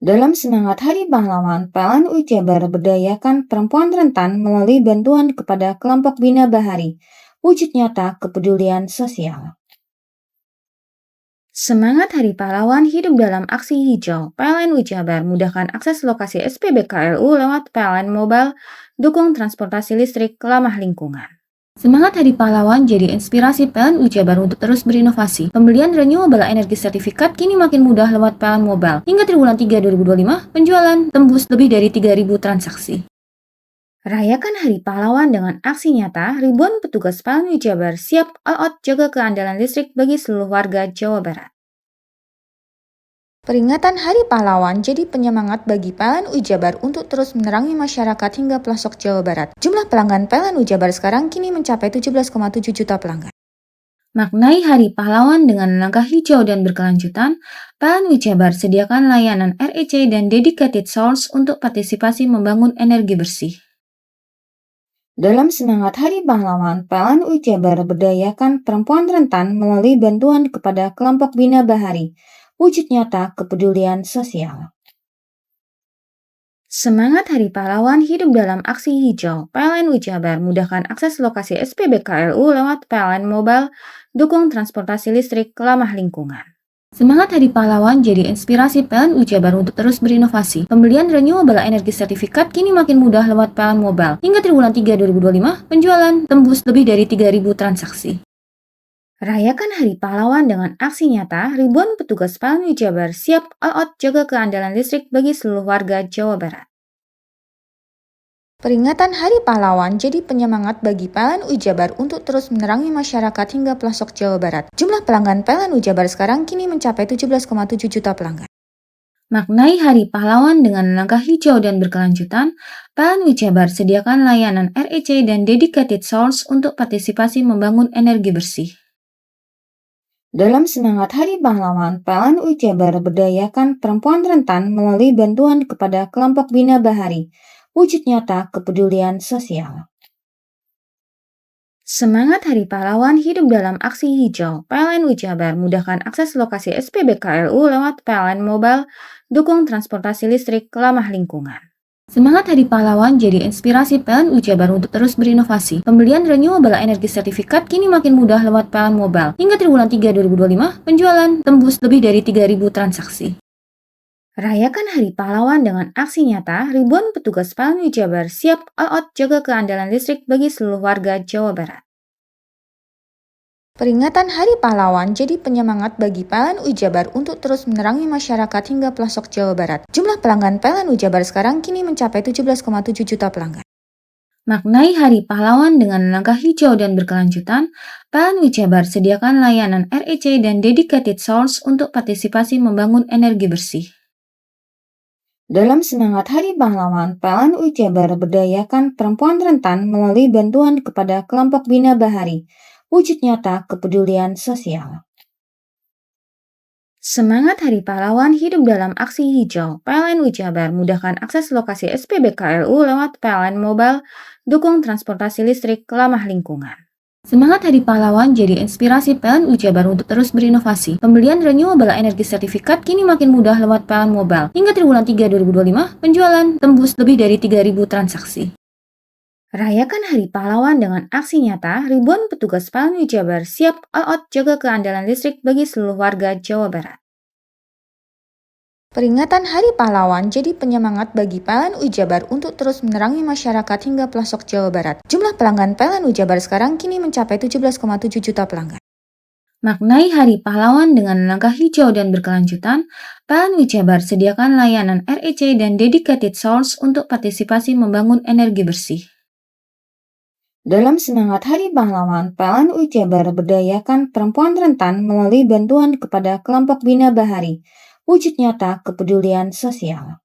Dalam semangat Hari Pahlawan, PLN Ujabar berdayakan perempuan rentan melalui bantuan kepada kelompok Bina Bahari, wujud nyata kepedulian sosial. Semangat Hari Pahlawan hidup dalam aksi hijau. PLN Ujabar mudahkan akses lokasi SPBKLU lewat PLN Mobile, dukung transportasi listrik ramah lingkungan. Semangat Hari Pahlawan jadi inspirasi PLN Ujabar untuk terus berinovasi. Pembelian renewable energy sertifikat kini makin mudah lewat PLN Mobile. Hingga triwulan 3 2025, penjualan tembus lebih dari 3.000 transaksi. Rayakan Hari Pahlawan dengan aksi nyata, ribuan petugas PLN Ujabar siap all out jaga keandalan listrik bagi seluruh warga Jawa Barat. Peringatan Hari Pahlawan jadi penyemangat bagi PLN Ujabar untuk terus menerangi masyarakat hingga pelosok Jawa Barat. Jumlah pelanggan PLN Ujabar sekarang kini mencapai 17,7 juta pelanggan. Maknai Hari Pahlawan dengan langkah hijau dan berkelanjutan, PLN Ujabar sediakan layanan REC dan dedicated source untuk partisipasi membangun energi bersih. Dalam semangat Hari Pahlawan, PLN Ujabar berdayakan perempuan rentan melalui bantuan kepada kelompok Bina Bahari, wujud nyata kepedulian sosial. Semangat Hari Pahlawan hidup dalam aksi hijau. PLN Ujabar mudahkan akses lokasi SPBKLU lewat PLN Mobile, dukung transportasi listrik ramah lingkungan. Semangat Hari Pahlawan jadi inspirasi PLN Ujabar untuk terus berinovasi. Pembelian renewable energy sertifikat kini makin mudah lewat PLN Mobile. Hingga triwulan 3 2025, penjualan tembus lebih dari 3.000 transaksi. Rayakan Hari Pahlawan dengan aksi nyata, ribuan petugas PLN Ujabar siap all out jaga keandalan listrik bagi seluruh warga Jawa Barat. Peringatan Hari Pahlawan jadi penyemangat bagi PLN Ujabar untuk terus menerangi masyarakat hingga pelosok Jawa Barat. Jumlah pelanggan PLN Ujabar sekarang kini mencapai 17,7 juta pelanggan. Maknai Hari Pahlawan dengan langkah hijau dan berkelanjutan, PLN Ujabar sediakan layanan REC dan dedicated source untuk partisipasi membangun energi bersih. Dalam semangat Hari Pahlawan, PLN Ujabar berdayakan perempuan rentan melalui bantuan kepada kelompok Bina Bahari, wujud nyata kepedulian sosial. Semangat Hari Pahlawan hidup dalam aksi hijau. PLN Ujabar mudahkan akses lokasi SPBKLU lewat PLN Mobile, dukung transportasi listrik ramah lingkungan. Semangat Hari Pahlawan jadi inspirasi PLN Ujabar untuk terus berinovasi. Pembelian renewable energy sertifikat kini makin mudah lewat PLN Mobile. Hingga triwulan 3 2025, penjualan tembus lebih dari 3.000 transaksi. Rayakan Hari Pahlawan dengan aksi nyata, ribuan petugas PLN Ujabar siap all out jaga keandalan listrik bagi seluruh warga Jawa Barat. Peringatan Hari Pahlawan jadi penyemangat bagi PLN Ujabar untuk terus menerangi masyarakat hingga pelosok Jawa Barat. Jumlah pelanggan PLN Ujabar sekarang kini mencapai 17,7 juta pelanggan. Maknai Hari Pahlawan dengan langkah hijau dan berkelanjutan, PLN Ujabar sediakan layanan REC dan dedicated source untuk partisipasi membangun energi bersih. Dalam semangat Hari Pahlawan, PLN Ujabar berdayakan perempuan rentan melalui bantuan kepada kelompok Bina Bahari, wujud nyata kepedulian sosial. Semangat Hari Pahlawan hidup dalam aksi hijau. PLN Ujabar mudahkan akses lokasi SPBKLU lewat PLN Mobile, dukung transportasi listrik ramah lingkungan. Semangat Hari Pahlawan jadi inspirasi PLN Ujabar untuk terus berinovasi. Pembelian renewable energy sertifikat kini makin mudah lewat PLN Mobile. Hingga triwulan 3 2025, penjualan tembus lebih dari 3.000 transaksi. Rayakan Hari Pahlawan dengan aksi nyata, ribuan petugas PLN Ujabar siap all out jaga keandalan listrik bagi seluruh warga Jawa Barat. Peringatan Hari Pahlawan jadi penyemangat bagi PLN Ujabar untuk terus menerangi masyarakat hingga pelosok Jawa Barat. Jumlah pelanggan PLN Ujabar sekarang kini mencapai 17,7 juta pelanggan. Maknai Hari Pahlawan dengan langkah hijau dan berkelanjutan, PLN Ujabar sediakan layanan REC dan dedicated source untuk partisipasi membangun energi bersih. Dalam semangat Hari Pahlawan, PLN Ujabar berdayakan perempuan rentan melalui bantuan kepada kelompok Bina Bahari, wujud nyata kepedulian sosial.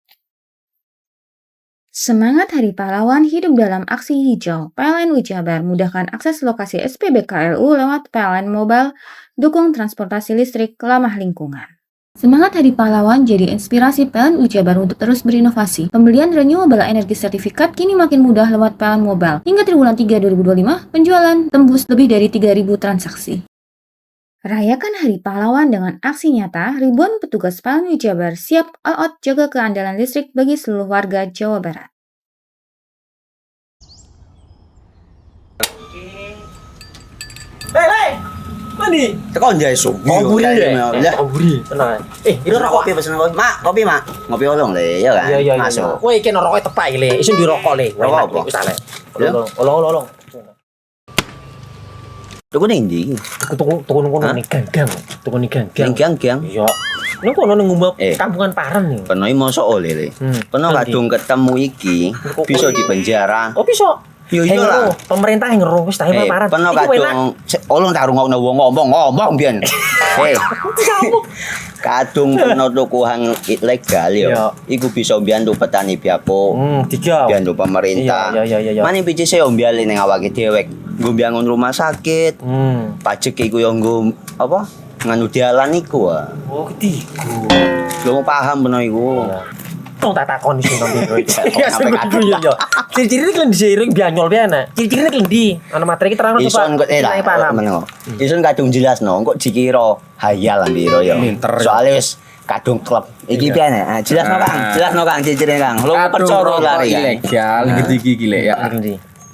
Semangat Hari Pahlawan hidup dalam aksi hijau. PLN Ujabar mudahkan akses lokasi SPBKLU lewat PLN Mobile, dukung transportasi listrik ramah lingkungan. Semangat Hari Pahlawan jadi inspirasi PLN Ujabar untuk terus berinovasi. Pembelian renewable energy sertifikat kini makin mudah lewat PLN Mobile. Hingga triwulan 3 2025, penjualan tembus lebih dari 3.000 transaksi. Rayakan Hari Pahlawan dengan aksi nyata, ribuan petugas PLN Ujabar siap all out jaga keandalan listrik bagi seluruh warga Jawa Barat. Hei! Mandi. Tekan jaya subuh. Buri deh. Ya. Buri, tenang. Ini rokok kopi pesen kopi. Mak, kopi mak. Ngopi olong le, ya kan? Iya. Masuk. Woi, kena rokok tepak le. Isun di rokok le. Rokok apa? Wis ale. Olong. Tuku ning ndi? Tuku ngono ning gang. Tuku ning gang. Ning gang. Iya. Ning kono ning ngumba kampungan Paren nih. Kena mosok oleh le. Kena kadung ketemu iki bisa dipenjara. Oh, bisa. Yo iya lah. Pemerintah yang ngeru wis tahe Paren. Kena kadung olong tak rungokno wong ngomong biyen. Kadung kena tuku hang ilegal yo. Iku bisa mbiyantu petani biako. Mbiyantu pemerintah. Iya. Mane pici se ombyale ning awake dhewek. Nggo mbangun rumah sakit. Pajak iku yo nggo apa? Nganu dalan iku. Oh, ketiku. Lu paham bener iku. Tong tak takoni sing nang biro iki. Iya. Ciri-cirine kan diseiring bianyol piana. Ciri-cirine klendi. Ana materi iki terang Ison kok meneng. Ison kadung jelasno kok dikira hayal biro yo. Soale wis kadung klub. Iki piana? Jelasno Kang ciri-cirine Kang. Lu percaya lari ilegal iki lek ya.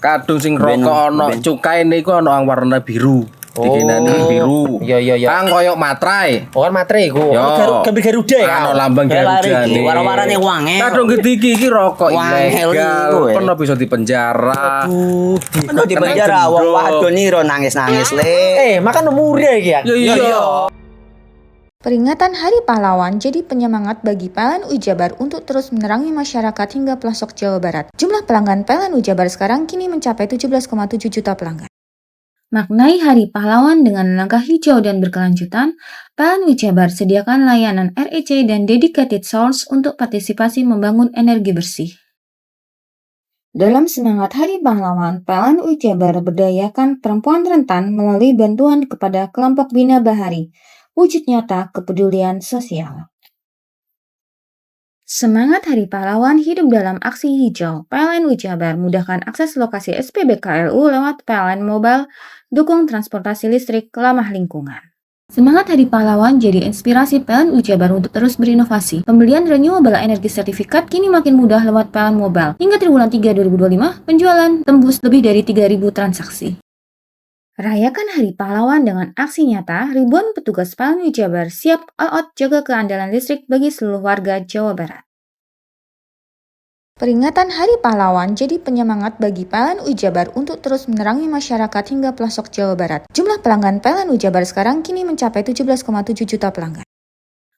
Kadung sing rokok ana cukaine iku ana warna biru. Dikenani biru. Iya. Kang koyo materai. Oh kan materai iku. Gambar Garuda ya. Ana lambang Garuda. Warna-warnane wange. Kadung iki rokok ilegal. Pernah bisa dipenjara. Aduh, dipenjara wong wadon iro nangis-nangis le. Makan murah iki ya. Iya. Peringatan Hari Pahlawan jadi penyemangat bagi PLN Ujabar untuk terus menerangi masyarakat hingga pelosok Jawa Barat. Jumlah pelanggan PLN Ujabar sekarang kini mencapai 17,7 juta pelanggan. Maknai Hari Pahlawan dengan langkah hijau dan berkelanjutan, PLN Ujabar sediakan layanan REC dan dedicated source untuk partisipasi membangun energi bersih. Dalam semangat Hari Pahlawan, PLN Ujabar berdayakan perempuan rentan melalui bantuan kepada kelompok Bina Bahari, wujud nyata kepedulian sosial. Semangat Hari Pahlawan hidup dalam aksi hijau. PLN Ujabar mudahkan akses lokasi SPBKLU lewat PLN Mobile, dukung transportasi listrik ramah lingkungan. Semangat Hari Pahlawan jadi inspirasi PLN Ujabar untuk terus berinovasi. Pembelian renewable energy sertifikat kini makin mudah lewat PLN Mobile. Hingga triwulan 3 2025, penjualan tembus lebih dari 3.000 transaksi. Rayakan Hari Pahlawan dengan aksi nyata, ribuan petugas PLN Ujabar siap all out jaga keandalan listrik bagi seluruh warga Jawa Barat. Peringatan Hari Pahlawan jadi penyemangat bagi PLN Ujabar untuk terus menerangi masyarakat hingga pelosok Jawa Barat. Jumlah pelanggan PLN Ujabar sekarang kini mencapai 17,7 juta pelanggan.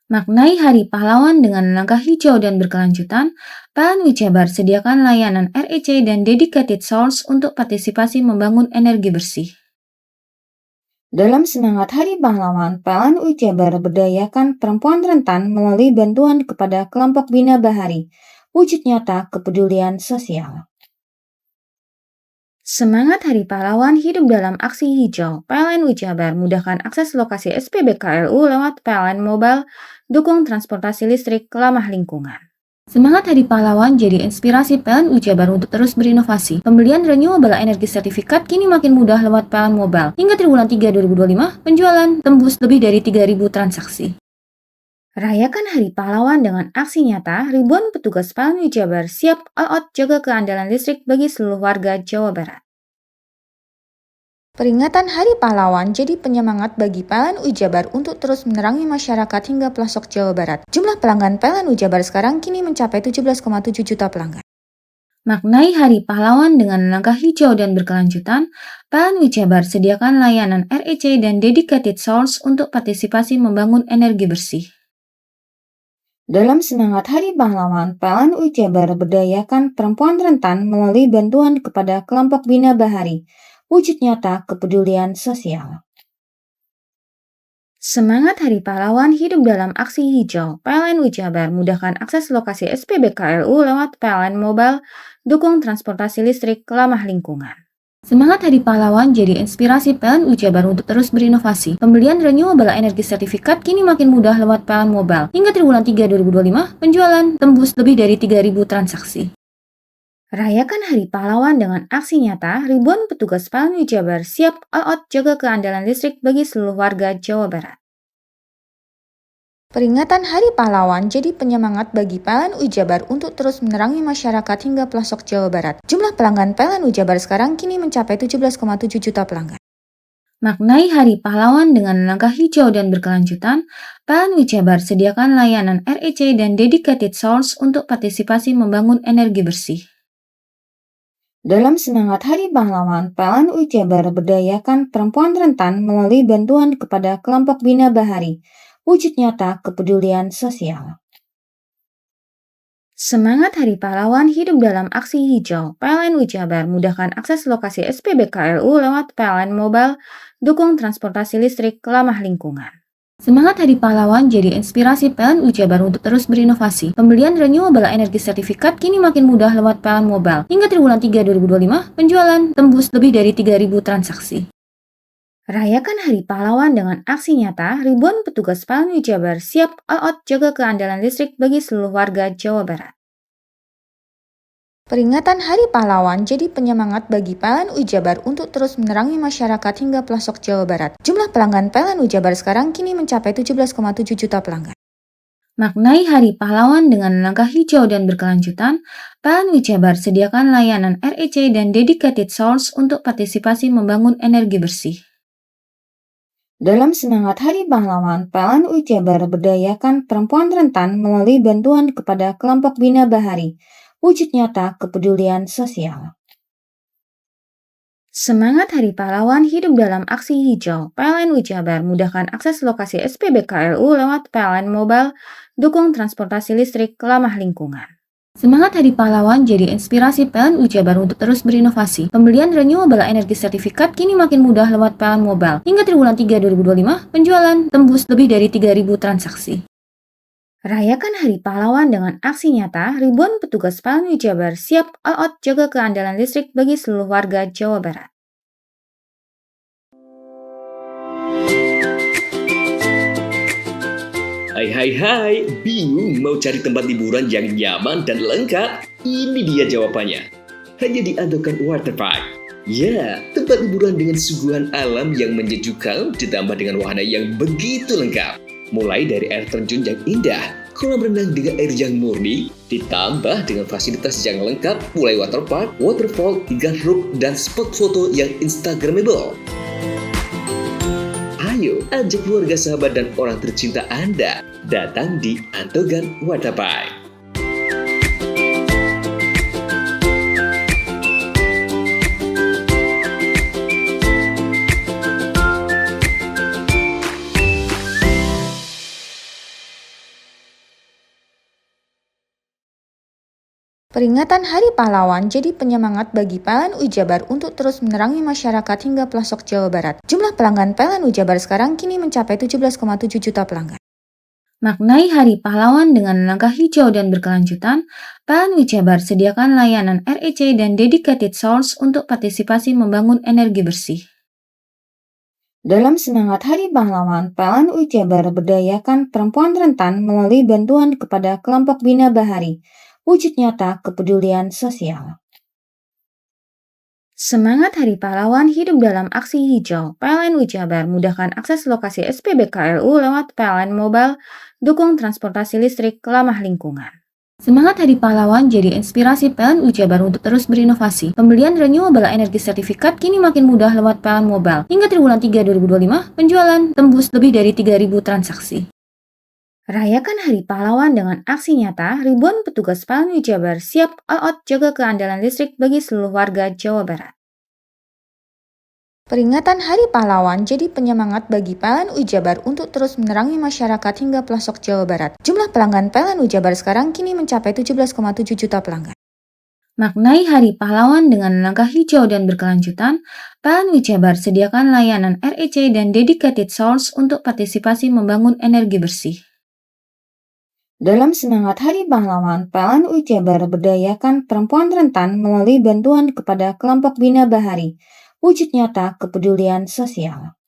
Maknai Hari Pahlawan dengan langkah hijau dan berkelanjutan, PLN Jabar sediakan layanan REC dan dedicated source untuk partisipasi membangun energi bersih. Dalam semangat Hari Pahlawan, PLN Jabar berdayakan perempuan rentan melalui bantuan kepada kelompok Bina Bahari, wujud nyata kepedulian sosial. Semangat Hari Pahlawan hidup dalam aksi hijau. PLN Jabar mudahkan akses lokasi SPBKLU lewat PLN Mobile, dukung transportasi listrik ramah lingkungan. Semangat Hari Pahlawan jadi inspirasi PLN Jabar untuk terus berinovasi. Pembelian renewable energy sertifikat kini makin mudah lewat PLN Mobile. Hingga triwulan 3 2025, penjualan tembus lebih dari 3.000 transaksi. Rayakan Hari Pahlawan dengan aksi nyata, ribuan petugas PLN Jabar siap all out jaga keandalan listrik bagi seluruh warga Jawa Barat. Peringatan Hari Pahlawan jadi penyemangat bagi PLN Jabar untuk terus menerangi masyarakat hingga pelosok Jawa Barat. Jumlah pelanggan PLN Jabar sekarang kini mencapai 17,7 juta pelanggan. Maknai Hari Pahlawan dengan langkah hijau dan berkelanjutan, PLN Jabar sediakan layanan REC dan dedicated source untuk partisipasi membangun energi bersih. Dalam semangat Hari Pahlawan, PLN Jabar berdayakan perempuan rentan melalui bantuan kepada kelompok Bina Bahari, wujud nyata kepedulian sosial. Semangat Hari Pahlawan hidup dalam aksi hijau. PLN Jabar mudahkan akses lokasi SPBKLU lewat PLN Mobile, dukung transportasi listrik ramah lingkungan. Semangat Hari Pahlawan jadi inspirasi PLN Jabar untuk terus berinovasi. Pembelian renewable energy sertifikat kini makin mudah lewat PLN Mobile. Hingga triwulan 3 2025, penjualan tembus lebih dari 3.000 transaksi. Rayakan Hari Pahlawan dengan aksi nyata, ribuan petugas PLN Jabar siap all out jaga keandalan listrik bagi seluruh warga Jawa Barat. Peringatan Hari Pahlawan jadi penyemangat bagi PLN Jabar untuk terus menerangi masyarakat hingga pelosok Jawa Barat. Jumlah pelanggan PLN Jabar sekarang kini mencapai 17,7 juta pelanggan. Maknai Hari Pahlawan dengan langkah hijau dan berkelanjutan, PLN Jabar sediakan layanan REC dan dedicated source untuk partisipasi membangun energi bersih. Dalam semangat Hari Pahlawan, PLN Jabar berdayakan perempuan rentan melalui bantuan kepada kelompok Bina Bahari, wujud nyata kepedulian sosial. Semangat Hari Pahlawan hidup dalam aksi hijau. PLN Jabar mudahkan akses lokasi SPBKLU lewat PLN Mobile, dukung transportasi listrik ramah lingkungan. Semangat Hari Pahlawan jadi inspirasi PLN Jabar untuk terus berinovasi. Pembelian renewable energy sertifikat kini makin mudah lewat PLN Mobile. Hingga triwulan 3 2025, penjualan tembus lebih dari 3.000 transaksi. Rayakan Hari Pahlawan dengan aksi nyata, ribuan petugas PLN Jabar siap all out jaga keandalan listrik bagi seluruh warga Jawa Barat. Peringatan Hari Pahlawan jadi penyemangat bagi PLN Jabar untuk terus menerangi masyarakat hingga pelosok Jawa Barat. Jumlah pelanggan PLN Jabar sekarang kini mencapai 17,7 juta pelanggan. Maknai Hari Pahlawan dengan langkah hijau dan berkelanjutan, PLN Jabar sediakan layanan REC dan dedicated source untuk partisipasi membangun energi bersih. Dalam semangat Hari Pahlawan, PLN Jabar berdayakan perempuan rentan melalui bantuan kepada kelompok Bina Bahari, wujud nyata kepedulian sosial. Semangat Hari Pahlawan hidup dalam aksi hijau. PLN Jabar mudahkan akses lokasi SPBKLU lewat PLN Mobile, dukung transportasi listrik ramah lingkungan. Semangat Hari Pahlawan jadi inspirasi PLN Jabar untuk terus berinovasi. Pembelian renewable energy sertifikat kini makin mudah lewat PLN Mobile. Hingga triwulan 3 2025, penjualan tembus lebih dari 3.000 transaksi. Rayakan Hari Pahlawan dengan aksi nyata, ribuan petugas PLN Jabar siap all out jaga keandalan listrik bagi seluruh warga Jawa Barat. Hai, bingung mau cari tempat liburan yang nyaman dan lengkap? Ini dia jawabannya. Hanya di Andokan Waterpark. Ya, tempat liburan dengan suguhan alam yang menyejukkan ditambah dengan wahana yang begitu lengkap. Mulai dari air terjun yang indah, kolam renang dengan air yang murni, ditambah dengan fasilitas yang lengkap mulai waterpark, waterfall, hingga roof dan spot foto yang instagramable. Ayo, ajak keluarga, sahabat, dan orang tercinta Anda datang di Andokan Waterpark. Peringatan Hari Pahlawan jadi penyemangat bagi PLN Ujabar untuk terus menerangi masyarakat hingga pelosok Jawa Barat. Jumlah pelanggan PLN Ujabar sekarang kini mencapai 17,7 juta pelanggan. Maknai Hari Pahlawan dengan langkah hijau dan berkelanjutan, PLN Ujabar sediakan layanan REC dan dedicated source untuk partisipasi membangun energi bersih. Dalam semangat Hari Pahlawan, PLN Ujabar berdayakan perempuan rentan melalui bantuan kepada kelompok Bina Bahari, wujud nyata kepedulian sosial. Semangat Hari Pahlawan hidup dalam aksi hijau. PLN Ujabar mudahkan akses lokasi SPBKLU lewat PLN Mobile, dukung transportasi listrik ramah lingkungan. Semangat Hari Pahlawan jadi inspirasi PLN Ujabar untuk terus berinovasi. Pembelian renewable energy sertifikat kini makin mudah lewat PLN Mobile. Hingga triwulan 3 2025, penjualan tembus lebih dari 3.000 transaksi. Rayakan Hari Pahlawan dengan aksi nyata, ribuan petugas PLN Ujabar siap all out jaga keandalan listrik bagi seluruh warga Jawa Barat. Peringatan Hari Pahlawan jadi penyemangat bagi PLN Ujabar untuk terus menerangi masyarakat hingga pelosok Jawa Barat. Jumlah pelanggan PLN Ujabar sekarang kini mencapai 17,7 juta pelanggan. Maknai Hari Pahlawan dengan langkah hijau dan berkelanjutan, PLN Ujabar sediakan layanan REC dan dedicated source untuk partisipasi membangun energi bersih. Dalam semangat Hari Pahlawan, PLN Ujabar berdayakan perempuan rentan melalui bantuan kepada kelompok Bina Bahari, wujud nyata kepedulian sosial.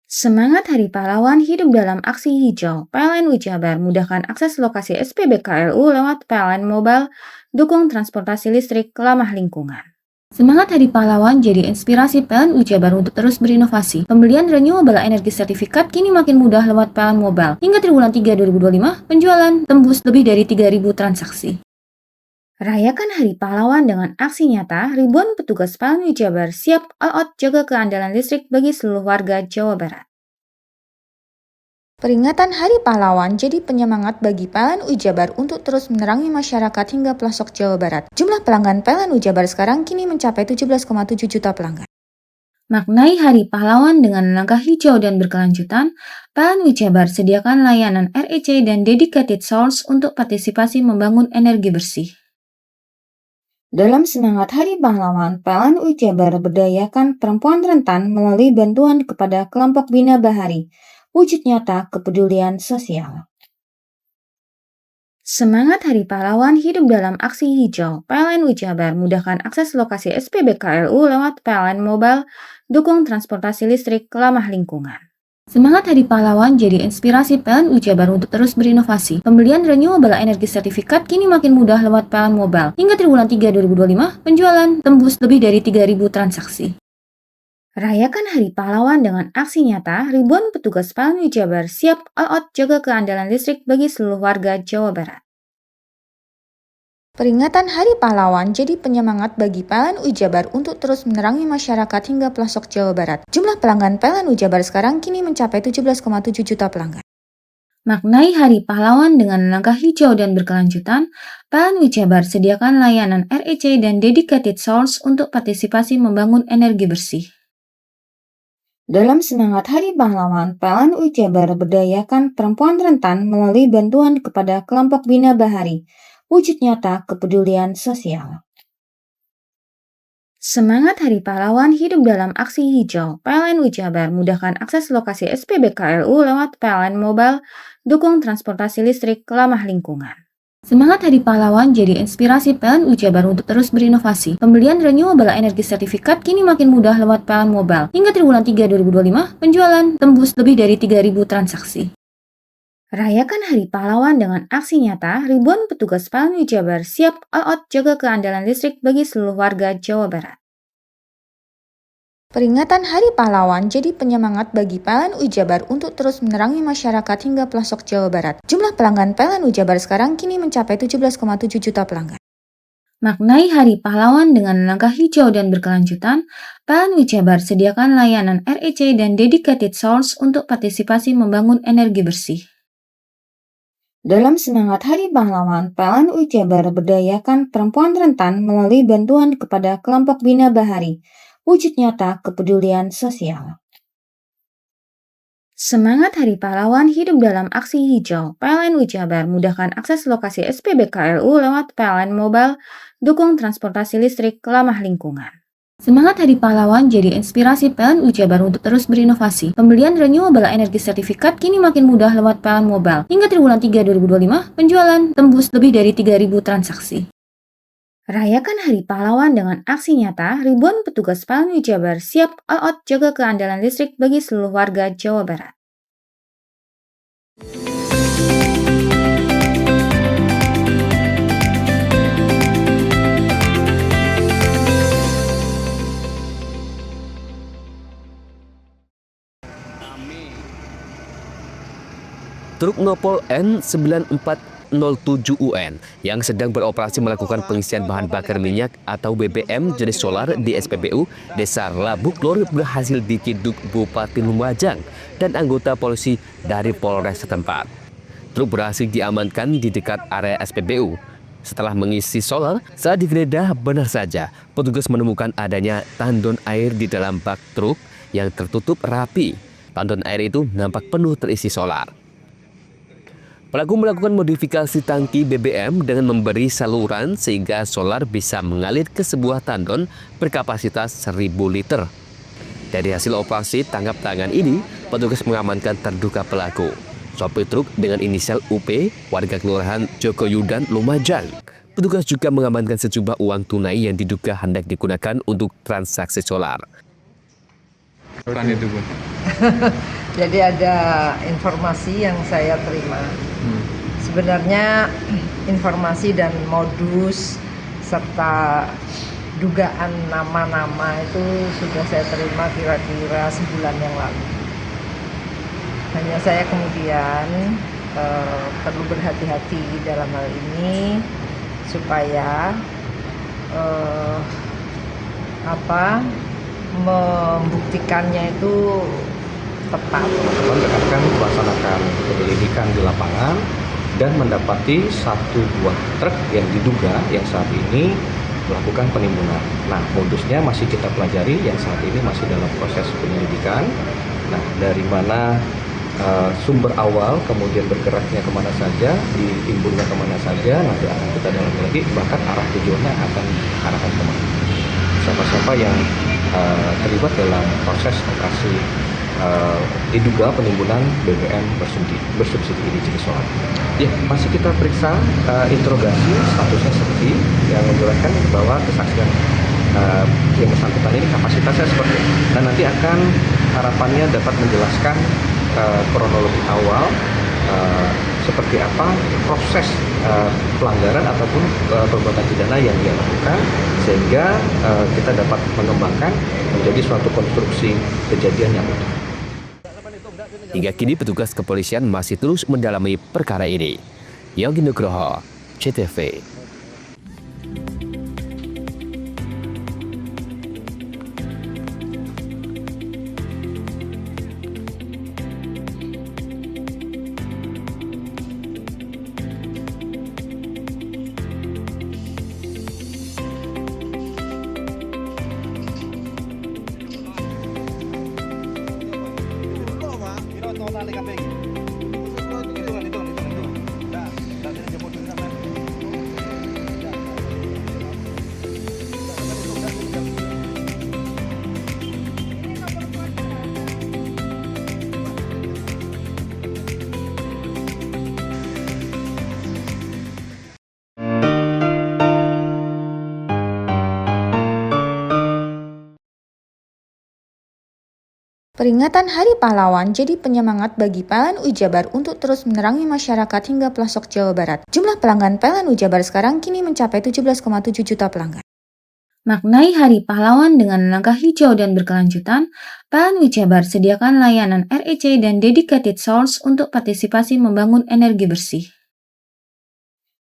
Semangat Hari Pahlawan hidup dalam aksi hijau. PLN Ujabar mudahkan akses lokasi SPBKLU lewat PLN Mobile, dukung transportasi listrik ramah lingkungan. Semangat Hari Pahlawan jadi inspirasi PLN Ujabar untuk terus berinovasi. Pembelian renewable energy sertifikat kini makin mudah lewat PLN Mobile. Hingga triwulan 3 2025, penjualan tembus lebih dari 3.000 transaksi. Rayakan Hari Pahlawan dengan aksi nyata, ribuan petugas PLN Ujabar siap all out jaga keandalan listrik bagi seluruh warga Jawa Barat. Peringatan Hari Pahlawan jadi penyemangat bagi PLN Ujabar untuk terus menerangi masyarakat hingga pelosok Jawa Barat. Jumlah pelanggan PLN Ujabar sekarang kini mencapai 17,7 juta pelanggan. Maknai Hari Pahlawan dengan langkah hijau dan berkelanjutan, PLN Ujabar sediakan layanan REC dan dedicated source untuk partisipasi membangun energi bersih. Dalam semangat Hari Pahlawan, PLN Ujabar berdayakan perempuan rentan melalui bantuan kepada kelompok Bina Bahari, wujud nyata kepedulian sosial. Semangat Hari Pahlawan hidup dalam aksi hijau. PLN Ujabar mudahkan akses lokasi SPBKLU lewat PLN Mobile, dukung transportasi listrik ramah lingkungan. Semangat Hari Pahlawan jadi inspirasi PLN Ujabar untuk terus berinovasi. Pembelian renewable energy sertifikat kini makin mudah lewat PLN Mobile. Hingga triwulan 3 2025, penjualan tembus lebih dari 3.000 transaksi. Rayakan Hari Pahlawan dengan aksi nyata, ribuan petugas PLN Ujabar siap all out jaga keandalan listrik bagi seluruh warga Jawa Barat. Peringatan Hari Pahlawan jadi penyemangat bagi PLN Ujabar untuk terus menerangi masyarakat hingga pelosok Jawa Barat. Jumlah pelanggan PLN Ujabar sekarang kini mencapai 17,7 juta pelanggan. Maknai Hari Pahlawan dengan langkah hijau dan berkelanjutan, PLN Ujabar sediakan layanan REC dan dedicated source untuk partisipasi membangun energi bersih. Dalam semangat Hari Pahlawan, PLN Ujabar berdayakan perempuan rentan melalui bantuan kepada kelompok Bina Bahari, wujud nyata kepedulian sosial. Semangat Hari Pahlawan hidup dalam aksi hijau. PLN Ujabar mudahkan akses lokasi SPBKLU lewat PLN Mobile, dukung transportasi listrik ramah lingkungan. Semangat Hari Pahlawan jadi inspirasi PLN Ujabar untuk terus berinovasi. Pembelian renewable energy sertifikat kini makin mudah lewat PLN Mobile. Hingga triwulan 3 2025, penjualan tembus lebih dari 3.000 transaksi. Rayakan Hari Pahlawan dengan aksi nyata, ribuan petugas PLN Ujabar siap all out jaga keandalan listrik bagi seluruh warga Jawa Barat. Peringatan Hari Pahlawan jadi penyemangat bagi PLN Ujabar untuk terus menerangi masyarakat hingga pelosok Jawa Barat. Jumlah pelanggan PLN Ujabar sekarang kini mencapai 17,7 juta pelanggan. Maknai Hari Pahlawan dengan langkah hijau dan berkelanjutan, PLN Ujabar sediakan layanan REC dan dedicated source untuk partisipasi membangun energi bersih. Dalam semangat Hari Pahlawan, PLN Ujabar berdayakan perempuan rentan melalui bantuan kepada kelompok Bina Bahari, wujud nyata kepedulian sosial. Semangat Hari Pahlawan hidup dalam aksi hijau. PLN Jabar mudahkan akses lokasi SPBKLU lewat PLN Mobile, dukung transportasi listrik ramah lingkungan. Semangat Hari Pahlawan jadi inspirasi PLN Jabar untuk terus berinovasi. Pembelian renewable energi sertifikat kini makin mudah lewat PLN Mobile. Hingga triwulan 3 2025, penjualan tembus lebih dari 3.000 transaksi. Rayakan Hari Pahlawan dengan aksi nyata, ribuan petugas PLN Jabar siap all out jaga keandalan listrik bagi seluruh warga Jawa Barat. Truk Nopol N9407UN yang sedang beroperasi melakukan pengisian bahan bakar minyak atau BBM jenis solar di SPBU Desa Labuklor berhasil diciduk Bupati Lumajang dan anggota polisi dari Polres setempat. Truk berhasil diamankan di dekat area SPBU. Setelah mengisi solar, saat digeledah benar saja petugas menemukan adanya tandon air di dalam bak truk yang tertutup rapi. Tandon air itu nampak penuh terisi solar. Pelaku melakukan modifikasi tangki BBM dengan memberi saluran sehingga solar bisa mengalir ke sebuah tandon berkapasitas 1.000 liter. Dari hasil operasi tangkap tangan ini, petugas mengamankan terduga pelaku, sopir truk dengan inisial UP, warga Kelurahan Jogoyudan, Lumajang. Petugas juga mengamankan sejumlah uang tunai yang diduga hendak digunakan untuk transaksi solar. Itu, Bu. Jadi ada informasi yang saya terima. Sebenarnya informasi dan modus serta dugaan nama-nama itu sudah saya terima kira-kira sebulan yang lalu. Hanya saya kemudian perlu berhati-hati dalam hal ini supaya membuktikannya itu tepat. Teman-teman akan melaksanakan penyelidikan di lapangan dan mendapati satu buah truk yang diduga yang saat ini melakukan penimbunan. Nah, modusnya masih kita pelajari, yang saat ini masih dalam proses penyelidikan. Nah, dari mana sumber awal, kemudian bergeraknya kemana saja, ditimbunnya kemana saja, nanti akan kita dalami lagi, bahkan arah tujuannya akan arahkan kemana. Siapa-siapa yang terlibat dalam proses operasi diduga penimbunan BBM bersubsidi ini jenis solar. Ya, masih kita periksa interogasi statusnya seperti yang menjelaskan bahwa kesaksian yang bersangkutan ini kapasitasnya seperti ini. Dan nanti akan harapannya dapat menjelaskan kronologi awal seperti apa proses pelanggaran ataupun perbuatan pidana yang dia lakukan, sehingga kita dapat mengembangkan menjadi suatu konstruksi kejadian yang utuh. Hingga kini petugas kepolisian masih terus mendalami perkara ini. Yogi Nugroho, CTV. Peringatan Hari Pahlawan jadi penyemangat bagi PLN Jabar untuk terus menerangi masyarakat hingga pelosok Jawa Barat. Jumlah pelanggan PLN Jabar sekarang kini mencapai 17,7 juta pelanggan. Maknai Hari Pahlawan dengan langkah hijau dan berkelanjutan, PLN Jabar sediakan layanan REC dan dedicated source untuk partisipasi membangun energi bersih.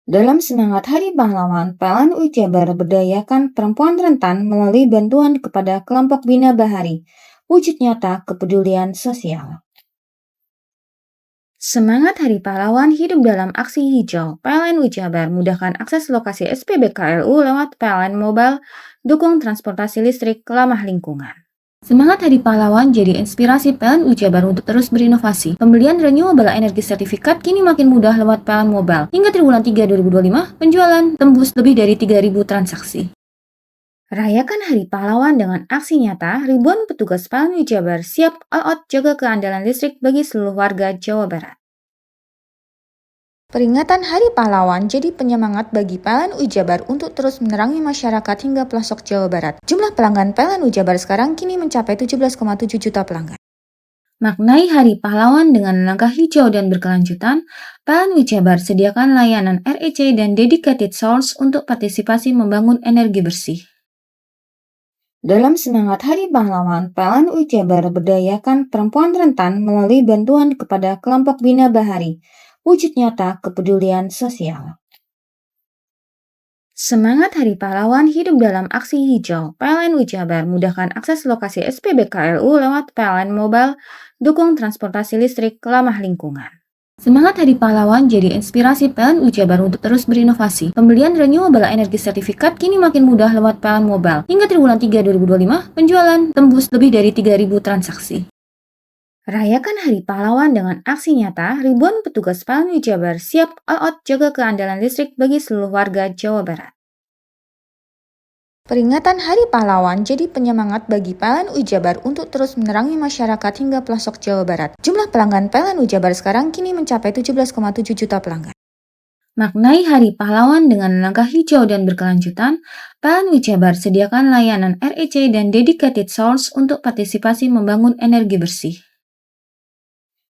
Dalam semangat Hari Pahlawan, PLN Jabar berdayakan perempuan rentan melalui bantuan kepada kelompok Bina Bahari, wujud nyata kepedulian sosial. Semangat Hari Pahlawan hidup dalam aksi hijau. PLN Jabar mudahkan akses lokasi SPBKLU lewat PLN Mobile, dukung transportasi listrik ramah lingkungan. Semangat Hari Pahlawan jadi inspirasi PLN Jabar untuk terus berinovasi. Pembelian renewable energy sertifikat kini makin mudah lewat PLN Mobile. Hingga triwulan 3 2025, penjualan tembus lebih dari 3.000 transaksi. Rayakan Hari Pahlawan dengan aksi nyata, ribuan petugas PLN Jabar siap all out jaga keandalan listrik bagi seluruh warga Jawa Barat. Peringatan Hari Pahlawan jadi penyemangat bagi PLN Jabar untuk terus menerangi masyarakat hingga pelosok Jawa Barat. Jumlah pelanggan PLN Jabar sekarang kini mencapai 17,7 juta pelanggan. Maknai Hari Pahlawan dengan langkah hijau dan berkelanjutan, PLN Jabar sediakan layanan REC dan dedicated source untuk partisipasi membangun energi bersih. Dalam semangat Hari Pahlawan, PLN Jabar berdayakan perempuan rentan melalui bantuan kepada kelompok Bina Bahari. Wujud nyata kepedulian sosial. Semangat Hari Pahlawan hidup dalam aksi hijau. PLN Jabar mudahkan akses lokasi SPBKLU lewat PLN Mobile, dukung transportasi listrik ramah lingkungan. Semangat Hari Pahlawan jadi inspirasi PLN Jabar untuk terus berinovasi. Pembelian renewable energy sertifikat kini makin mudah lewat PLN Mobile. Hingga triwulan 3 2025, penjualan tembus lebih dari 3.000 transaksi. Rayakan Hari Pahlawan dengan aksi nyata, ribuan petugas PLN Jabar siap all out jaga keandalan listrik bagi seluruh warga Jawa Barat. Peringatan Hari Pahlawan jadi penyemangat bagi PLN Jabar untuk terus menerangi masyarakat hingga pelosok Jawa Barat. Jumlah pelanggan PLN Jabar sekarang kini mencapai 17,7 juta pelanggan. Maknai Hari Pahlawan dengan langkah hijau dan berkelanjutan, PLN Jabar sediakan layanan REC dan dedicated source untuk partisipasi membangun energi bersih.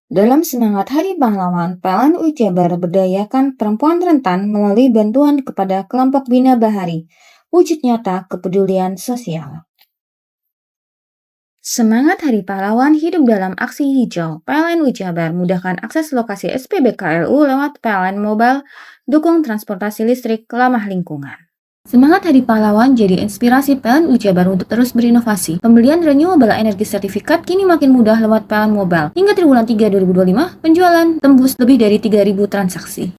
Dalam semangat Hari Pahlawan, PLN Jabar berdayakan perempuan rentan melalui bantuan kepada kelompok Bina Bahari. Wujud nyata kepedulian sosial. Semangat Hari Pahlawan hidup dalam aksi hijau. PLN Jabar mudahkan akses lokasi SPBKLU lewat PLN Mobile, dukung transportasi listrik ramah lingkungan. Semangat Hari Pahlawan jadi inspirasi PLN Jabar untuk terus berinovasi. Pembelian renewable energy sertifikat kini makin mudah lewat PLN Mobile. Hingga triwulan 3 2025, penjualan tembus lebih dari 3.000 transaksi.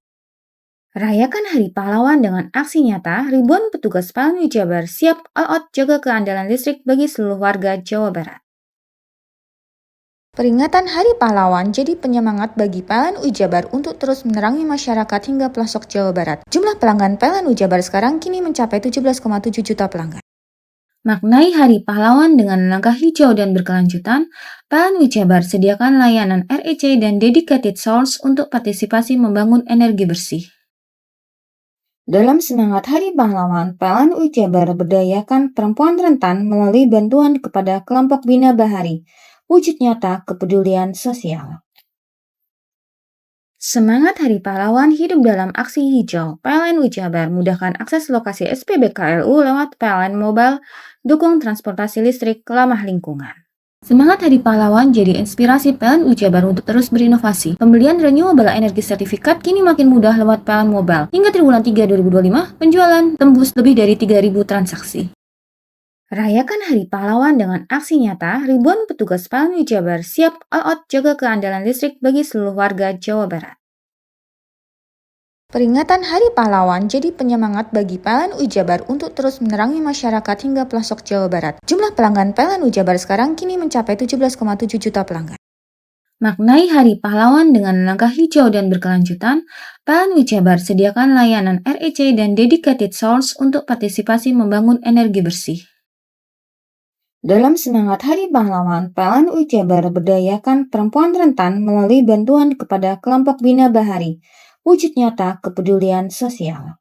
Rayakan Hari Pahlawan dengan aksi nyata, ribuan petugas PLN Jabar siap all out jaga keandalan listrik bagi seluruh warga Jawa Barat. Peringatan Hari Pahlawan jadi penyemangat bagi PLN Jabar untuk terus menerangi masyarakat hingga pelosok Jawa Barat. Jumlah pelanggan PLN Jabar sekarang kini mencapai 17,7 juta pelanggan. Maknai Hari Pahlawan dengan langkah hijau dan berkelanjutan, PLN Jabar sediakan layanan REC dan dedicated source untuk partisipasi membangun energi bersih. Dalam semangat Hari Pahlawan, PLN Jabar berdayakan perempuan rentan melalui bantuan kepada kelompok Bina Bahari. Wujud nyata kepedulian sosial. Semangat Hari Pahlawan hidup dalam aksi hijau. PLN Jabar mudahkan akses lokasi SPBKLU lewat PLN Mobile, dukung transportasi listrik ramah lingkungan. Semangat Hari Pahlawan jadi inspirasi PLN Jabar untuk terus berinovasi. Pembelian renewable energy sertifikat kini makin mudah lewat PLN Mobile. Hingga triwulan 3 2025, penjualan tembus lebih dari 3.000 transaksi. Rayakan Hari Pahlawan dengan aksi nyata, ribuan petugas PLN Jabar siap all out jaga keandalan listrik bagi seluruh warga Jawa Barat. Peringatan Hari Pahlawan jadi penyemangat bagi PLN Jabar untuk terus menerangi masyarakat hingga pelosok Jawa Barat. Jumlah pelanggan PLN Jabar sekarang kini mencapai 17,7 juta pelanggan. Maknai Hari Pahlawan dengan langkah hijau dan berkelanjutan, PLN Jabar sediakan layanan REC dan dedicated source untuk partisipasi membangun energi bersih. Dalam semangat Hari Pahlawan, PLN Jabar berdayakan perempuan rentan melalui bantuan kepada kelompok Bina Bahari. Wujud nyata kepedulian sosial.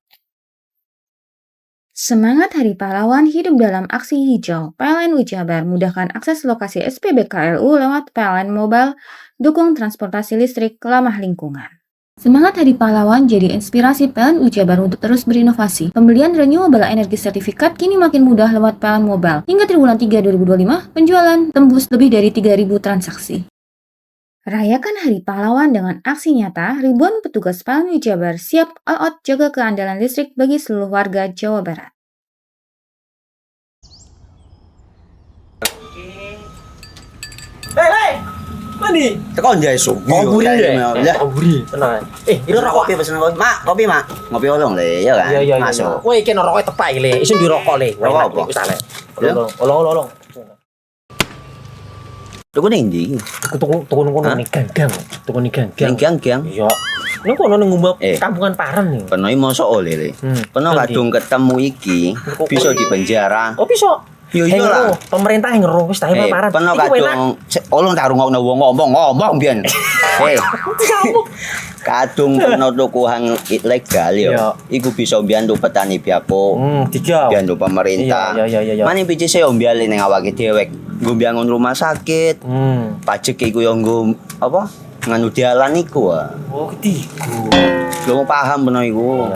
Semangat Hari Pahlawan hidup dalam aksi hijau. PLN Jabar mudahkan akses lokasi SPBKLU lewat PLN Mobile, dukung transportasi listrik ramah lingkungan. Semangat Hari Pahlawan jadi inspirasi PLN Jabar untuk terus berinovasi. Pembelian renewable energy sertifikat kini makin mudah lewat PLN Mobile. Hingga triwulan 3 2025, penjualan tembus lebih dari 3.000 transaksi. Rayakan Hari Pahlawan dengan aksi nyata, ribuan petugas PLN Jabar siap all out jaga keandalan listrik bagi seluruh warga Jawa Barat. Hei! Mandi. Tekan jaya su. Ngoburi deh. Ngoburi, tenang. Ini rokok. Kopi pesen kopi. Mak, kopi mak. Ngopi olong le, ya kan? Iya. Masuk. Woi, kena rokok tepak le. Isin dirokok le. Rokok apa? Wis ale. Olong. Tuku ning ndi? Tuku kono ning gang-gang. Tuku ning gang-gang. Gang-gang. Iya. Ning kono ning ngumap kampungan Paren nih. Peno iki mosok oleh le. Peno kadung ketemu iki bisa dipenjara. Oh bisa. Yo iya lah. Pemerintah yang ngeru wis tahe Paren. Peno kadung olong tak rungokno wong ngomong biyen. Kadung peno tuku hang ilegal yo. Iku bisa mbiyantu petani biako. Mbiyantu pemerintah. Iya. Mane pici se mbiali ning awake dhewek. Nggo mbangun rumah sakit. Pajak iku yo nggo apa? Nganu dalan iku. Oh, ketiku. Lu paham peno iku.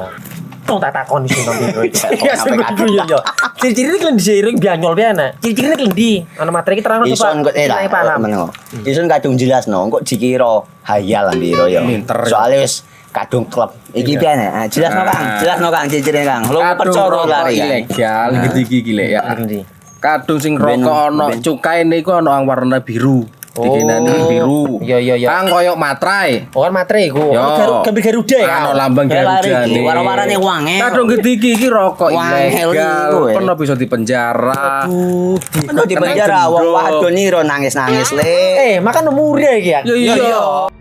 Tong tak takon sing nang biro iki. Ya sebenernya yo. Ciri-ciri iki diseiring bianyol piana. Ciri-cirine klendi. Ana materi iki terang Ison kok meneng. Ison kadung jelasno, kok dikira hayal biro yo. Soale wis kadung klub. Iki piana? Jelasno Kang, ciri-cirine Kang. Lu percaya lari ilegal iki lek ya. Kadung sing rokok ana cukaine iku ana warna biru. Dikenani biru. Iya. Kang koyo materai. Oh kan materai iku. Gambar Garuda ya. Ana lambang Garuda. Warna-warnane wange. Kadung iki rokok ilegal. Pernah bisa dipenjara. Pernah dipenjara wong wadon iro nangis-nangis le. Makan murah iki ya. Iya.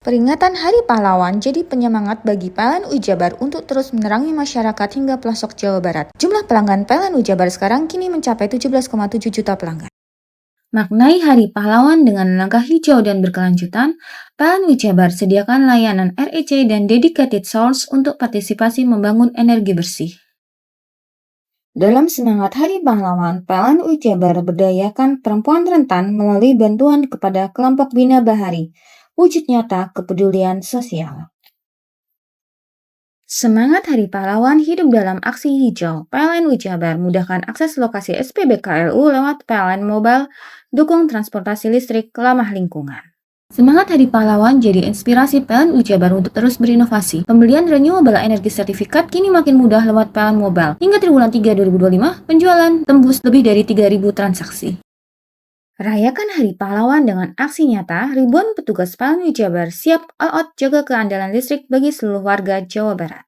Peringatan Hari Pahlawan jadi penyemangat bagi PLN Jabar untuk terus menerangi masyarakat hingga pelosok Jawa Barat. Jumlah pelanggan PLN Jabar sekarang kini mencapai 17,7 juta pelanggan. Maknai Hari Pahlawan dengan langkah hijau dan berkelanjutan, PLN Jabar sediakan layanan REC dan dedicated source untuk partisipasi membangun energi bersih. Dalam semangat Hari Pahlawan, PLN Jabar berdayakan perempuan rentan melalui bantuan kepada kelompok Bina Bahari, wujud nyata kepedulian sosial. Semangat Hari Pahlawan hidup dalam aksi hijau. PLN Jabar mudahkan akses lokasi SPBKLU lewat PLN Mobile, dukung transportasi listrik ramah lingkungan. Semangat Hari Pahlawan jadi inspirasi PLN Jabar untuk terus berinovasi. Pembelian renewable energy sertifikat kini makin mudah lewat PLN Mobile. Hingga triwulan 3 2025, penjualan tembus lebih dari 3.000 transaksi. Rayakan Hari Pahlawan dengan aksi nyata, ribuan petugas PLN Jabar siap all out jaga keandalan listrik bagi seluruh warga Jawa Barat.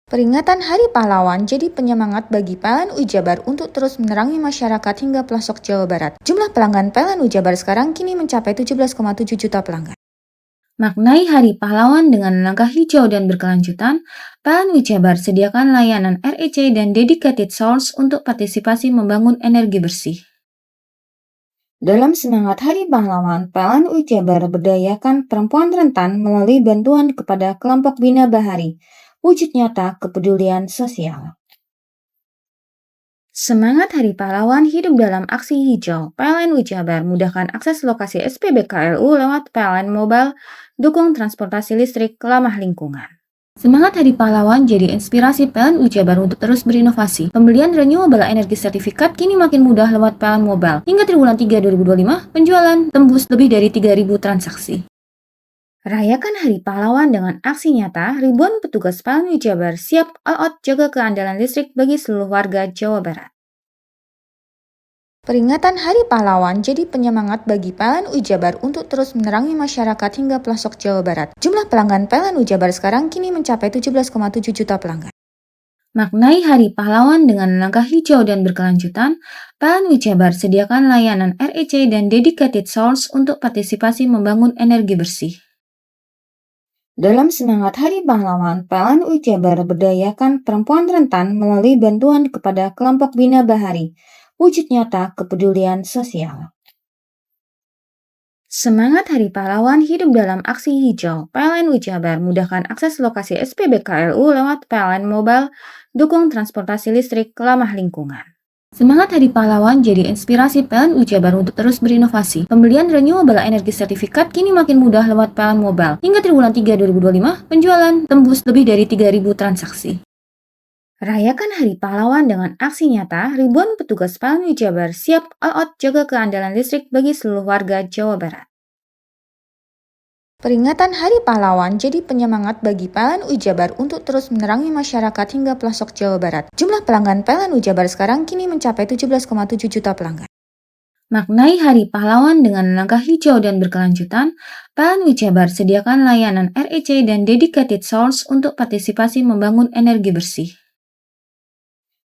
Peringatan Hari Pahlawan jadi penyemangat bagi PLN Jabar untuk terus menerangi masyarakat hingga pelosok Jawa Barat. Jumlah pelanggan PLN Jabar sekarang kini mencapai 17,7 juta pelanggan. Maknai Hari Pahlawan dengan langkah hijau dan berkelanjutan, PLN Jabar sediakan layanan REC dan dedicated source untuk partisipasi membangun energi bersih. Dalam semangat Hari Pahlawan, PLN Jabar berdayakan perempuan rentan melalui bantuan kepada kelompok Bina Bahari, wujud nyata kepedulian sosial. Semangat Hari Pahlawan hidup dalam aksi hijau. PLN Jabar mudahkan akses lokasi SPBKLU lewat PLN Mobile, dukung transportasi listrik ramah lingkungan. Semangat Hari Pahlawan jadi inspirasi PLN Jabar untuk terus berinovasi. Pembelian renewable energy sertifikat kini makin mudah lewat PLN Mobile. Hingga triwulan 3 2025, penjualan tembus lebih dari 3.000 transaksi. Rayakan Hari Pahlawan dengan aksi nyata, ribuan petugas PLN Jabar siap all out jaga keandalan listrik bagi seluruh warga Jawa Barat. Peringatan Hari Pahlawan jadi penyemangat bagi PLN Jabar untuk terus menerangi masyarakat hingga pelosok Jawa Barat. Jumlah pelanggan PLN Jabar sekarang kini mencapai 17,7 juta pelanggan. Maknai Hari Pahlawan dengan langkah hijau dan berkelanjutan, PLN Jabar sediakan layanan REC dan dedicated source untuk partisipasi membangun energi bersih. Dalam semangat Hari Pahlawan, PLN Jabar berdayakan perempuan rentan melalui bantuan kepada kelompok Bina Bahari, wujud nyata kepedulian sosial. Semangat Hari Pahlawan hidup dalam aksi hijau. PLN Jabar mudahkan akses lokasi SPBKLU lewat PLN Mobile, dukung transportasi listrik ramah lingkungan. Semangat Hari Pahlawan jadi inspirasi PLN Jabar untuk terus berinovasi. Pembelian renewable energy sertifikat kini makin mudah lewat PLN Mobile. Hingga triwulan 3 2025, penjualan tembus lebih dari 3.000 transaksi. Rayakan Hari Pahlawan dengan aksi nyata, ribuan petugas PLN Jabar siap all out jaga keandalan listrik bagi seluruh warga Jawa Barat. Peringatan Hari Pahlawan jadi penyemangat bagi PLN Jabar untuk terus menerangi masyarakat hingga pelosok Jawa Barat. Jumlah pelanggan PLN Jabar sekarang kini mencapai 17,7 juta pelanggan. Maknai Hari Pahlawan dengan langkah hijau dan berkelanjutan, PLN Jabar sediakan layanan REC dan dedicated source untuk partisipasi membangun energi bersih.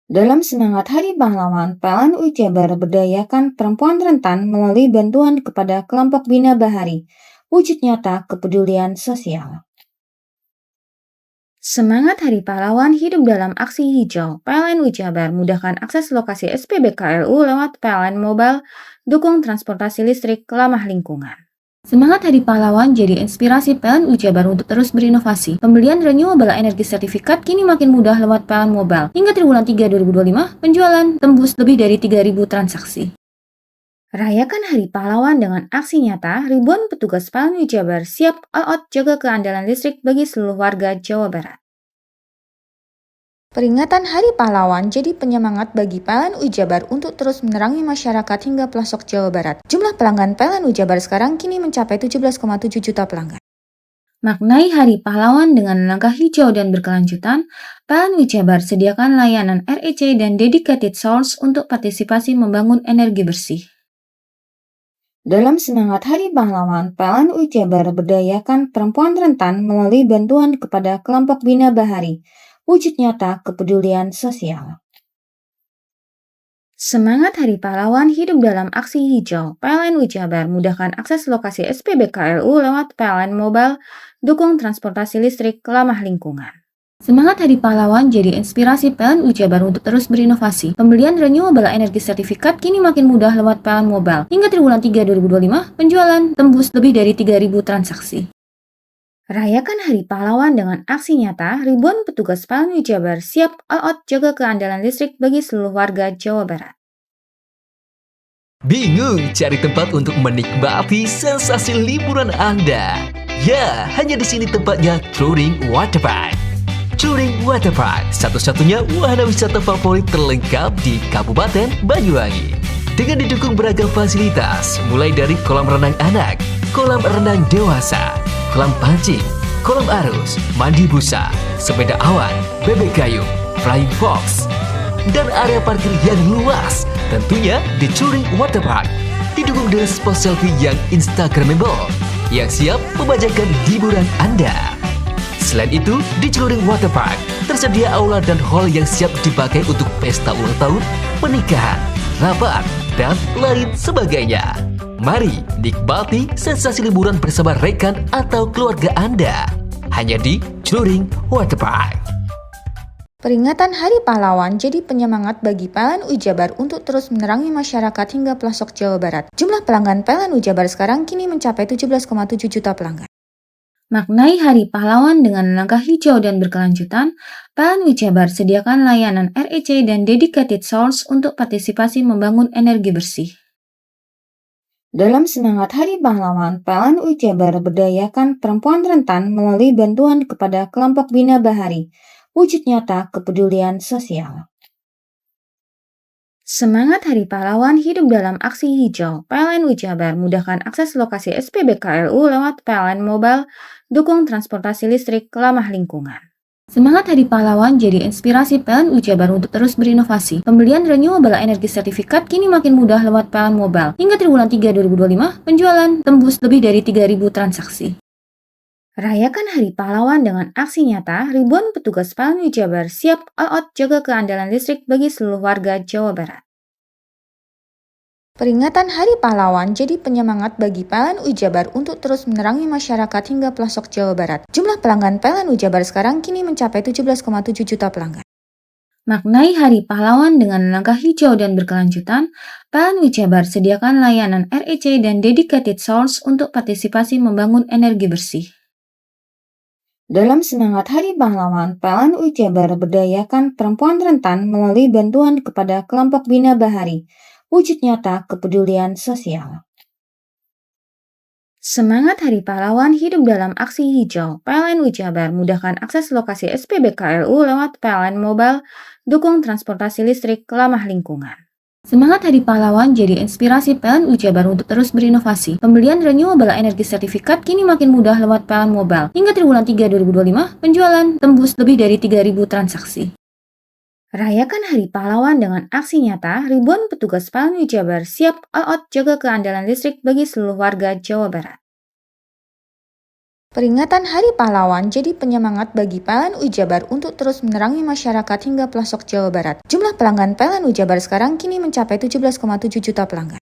Dalam semangat Hari Pahlawan, PLN UI Jabar berdayakan perempuan rentan melalui bantuan kepada kelompok Bina Bahari, wujud nyata kepedulian sosial. Semangat Hari Pahlawan hidup dalam aksi hijau. PLN UI Jabar mudahkan akses lokasi SPBKLU lewat PLN Mobile, dukung transportasi listrik ramah lingkungan. Semangat Hari Pahlawan jadi inspirasi PLN UI Jabar untuk terus berinovasi. Pembelian renewable energy sertifikat kini makin mudah lewat PLN Mobile. Hingga triwulan 3 2025, penjualan tembus lebih dari 3.000 transaksi. Rayakan Hari Pahlawan dengan aksi nyata, ribuan petugas PLN UI Jabar siap all out jaga keandalan listrik bagi seluruh warga Jawa Barat. Peringatan Hari Pahlawan jadi penyemangat bagi PLN UI Jabar untuk terus menerangi masyarakat hingga pelosok Jawa Barat. Jumlah pelanggan PLN UI Jabar sekarang kini mencapai 17,7 juta pelanggan. Maknai Hari Pahlawan dengan langkah hijau dan berkelanjutan, PLN UI Jabar sediakan layanan REC dan dedicated source untuk partisipasi membangun energi bersih. Dalam semangat Hari Pahlawan, PLN UI Jabar berdayakan perempuan rentan melalui bantuan kepada kelompok Bina Bahari, wujud nyata kepedulian sosial. Semangat Hari Pahlawan hidup dalam aksi hijau. PLN UI Jabar mudahkan akses lokasi SPBKLU lewat PLN Mobile, dukung transportasi listrik ramah lingkungan. Semangat Hari Pahlawan jadi inspirasi PLN UI Jabar untuk terus berinovasi. Pembelian renewable energy sertifikat kini makin mudah lewat PLN Mobile. Hingga triwulan 3 2025, penjualan tembus lebih dari 3.000 transaksi. Rayakan Hari Pahlawan dengan aksi nyata, ribuan petugas PLN UI Jabar siap all out jaga keandalan listrik bagi seluruh warga Jawa Barat. Bingung cari tempat untuk menikmati sensasi liburan Anda? Ya, hanya di sini tempatnya Touring Waterpark. Touring Waterpark, satu-satunya wahana wisata favorit terlengkap di Kabupaten Banyuwangi. Dengan didukung beragam fasilitas, mulai dari kolam renang anak, kolam renang dewasa, kolam pancing, kolam arus, mandi busa, sepeda awan, bebek kayu, flying fox, dan area parkir yang luas. Tentunya di Touring Waterpark didukung dengan spot selfie yang instagramable yang siap membajakan hiburan Anda. Selain itu, di Touring Waterpark tersedia aula dan hall yang siap dipakai untuk pesta ulang tahun, pernikahan, rapat, dan lain sebagainya. Mari nikmati sensasi liburan bersama rekan atau keluarga Anda. Hanya di Touring Waterpark. Peringatan Hari Pahlawan jadi penyemangat bagi PLN UI Jabar untuk terus menerangi masyarakat hingga pelosok Jawa Barat. Jumlah pelanggan PLN UI Jabar sekarang kini mencapai 17,7 juta pelanggan. Maknai Hari Pahlawan dengan langkah hijau dan berkelanjutan, PLN UI Jabar sediakan layanan REC dan dedicated source untuk partisipasi membangun energi bersih. Dalam semangat Hari Pahlawan, PLN UI Jabar berdayakan perempuan rentan melalui bantuan kepada kelompok Bina Bahari, wujud nyata kepedulian sosial. Semangat Hari Pahlawan hidup dalam aksi hijau. PLN UI Jabar mudahkan akses lokasi SPBKLU lewat PLN Mobile, dukung transportasi listrik ramah lingkungan. Semangat Hari Pahlawan jadi inspirasi PLN UI Jabar untuk terus berinovasi. Pembelian renewable energy sertifikat kini makin mudah lewat PLN Mobile. Hingga triwulan 3 2025, penjualan tembus lebih dari 3.000 transaksi. Rayakan Hari Pahlawan dengan aksi nyata, ribuan petugas PLN UI Jabar siap all out jaga keandalan listrik bagi seluruh warga Jawa Barat. Peringatan Hari Pahlawan jadi penyemangat bagi PLN UI Jabar untuk terus menerangi masyarakat hingga pelosok Jawa Barat. Jumlah pelanggan PLN UI Jabar sekarang kini mencapai 17,7 juta pelanggan. Maknai Hari Pahlawan dengan langkah hijau dan berkelanjutan, PLN UI Jabar sediakan layanan REC dan dedicated source untuk partisipasi membangun energi bersih. Dalam semangat Hari Pahlawan, PLN UI Jabar berdayakan perempuan rentan melalui bantuan kepada kelompok Bina Bahari, wujud nyata kepedulian sosial. Semangat Hari Pahlawan hidup dalam aksi hijau. PLN UI Jabar mudahkan akses lokasi SPBKLU lewat PLN Mobile, dukung transportasi listrik ramah lingkungan. Semangat Hari Pahlawan jadi inspirasi PLN UI Jabar untuk terus berinovasi. Pembelian renewable energy sertifikat kini makin mudah lewat PLN Mobile. Hingga triwulan 3 2025, penjualan tembus lebih dari 3.000 transaksi. Rayakan Hari Pahlawan dengan aksi nyata, ribuan petugas PLN UI Jabar siap all out jaga keandalan listrik bagi seluruh warga Jawa Barat. Peringatan Hari Pahlawan jadi penyemangat bagi PLN Ujabar untuk terus menerangi masyarakat hingga pelosok Jawa Barat. Jumlah pelanggan PLN Ujabar sekarang kini mencapai 17,7 juta pelanggan.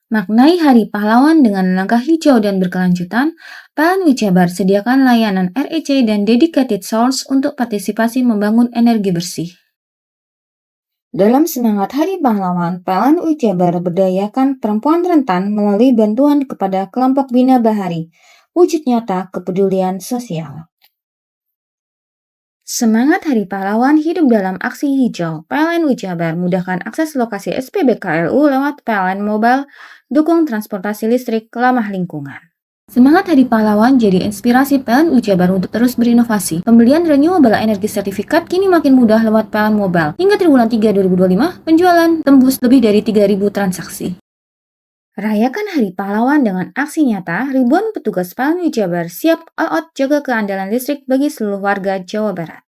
Maknai Hari Pahlawan dengan langkah hijau dan berkelanjutan, PLN Ujabar sediakan layanan REC dan Dedicated Source untuk partisipasi membangun energi bersih. Dalam semangat Hari Pahlawan, PLN Ujabar berdayakan perempuan rentan melalui bantuan kepada kelompok Bina Bahari, wujud nyata kepedulian sosial. Semangat Hari Pahlawan hidup dalam aksi hijau. PLN Ujabar mudahkan akses lokasi SPBKLU lewat PLN Mobile, dukung transportasi listrik ramah lingkungan. Semangat Hari Pahlawan jadi inspirasi PLN Ujabar untuk terus berinovasi. Pembelian renewable energy certificate kini makin mudah lewat PLN Mobile. Hingga triwulan 3 2025, penjualan tembus lebih dari 3.000 transaksi. Rayakan Hari Pahlawan dengan aksi nyata, ribuan petugas PLN Ujabar siap all out jaga keandalan listrik bagi seluruh warga Jawa Barat.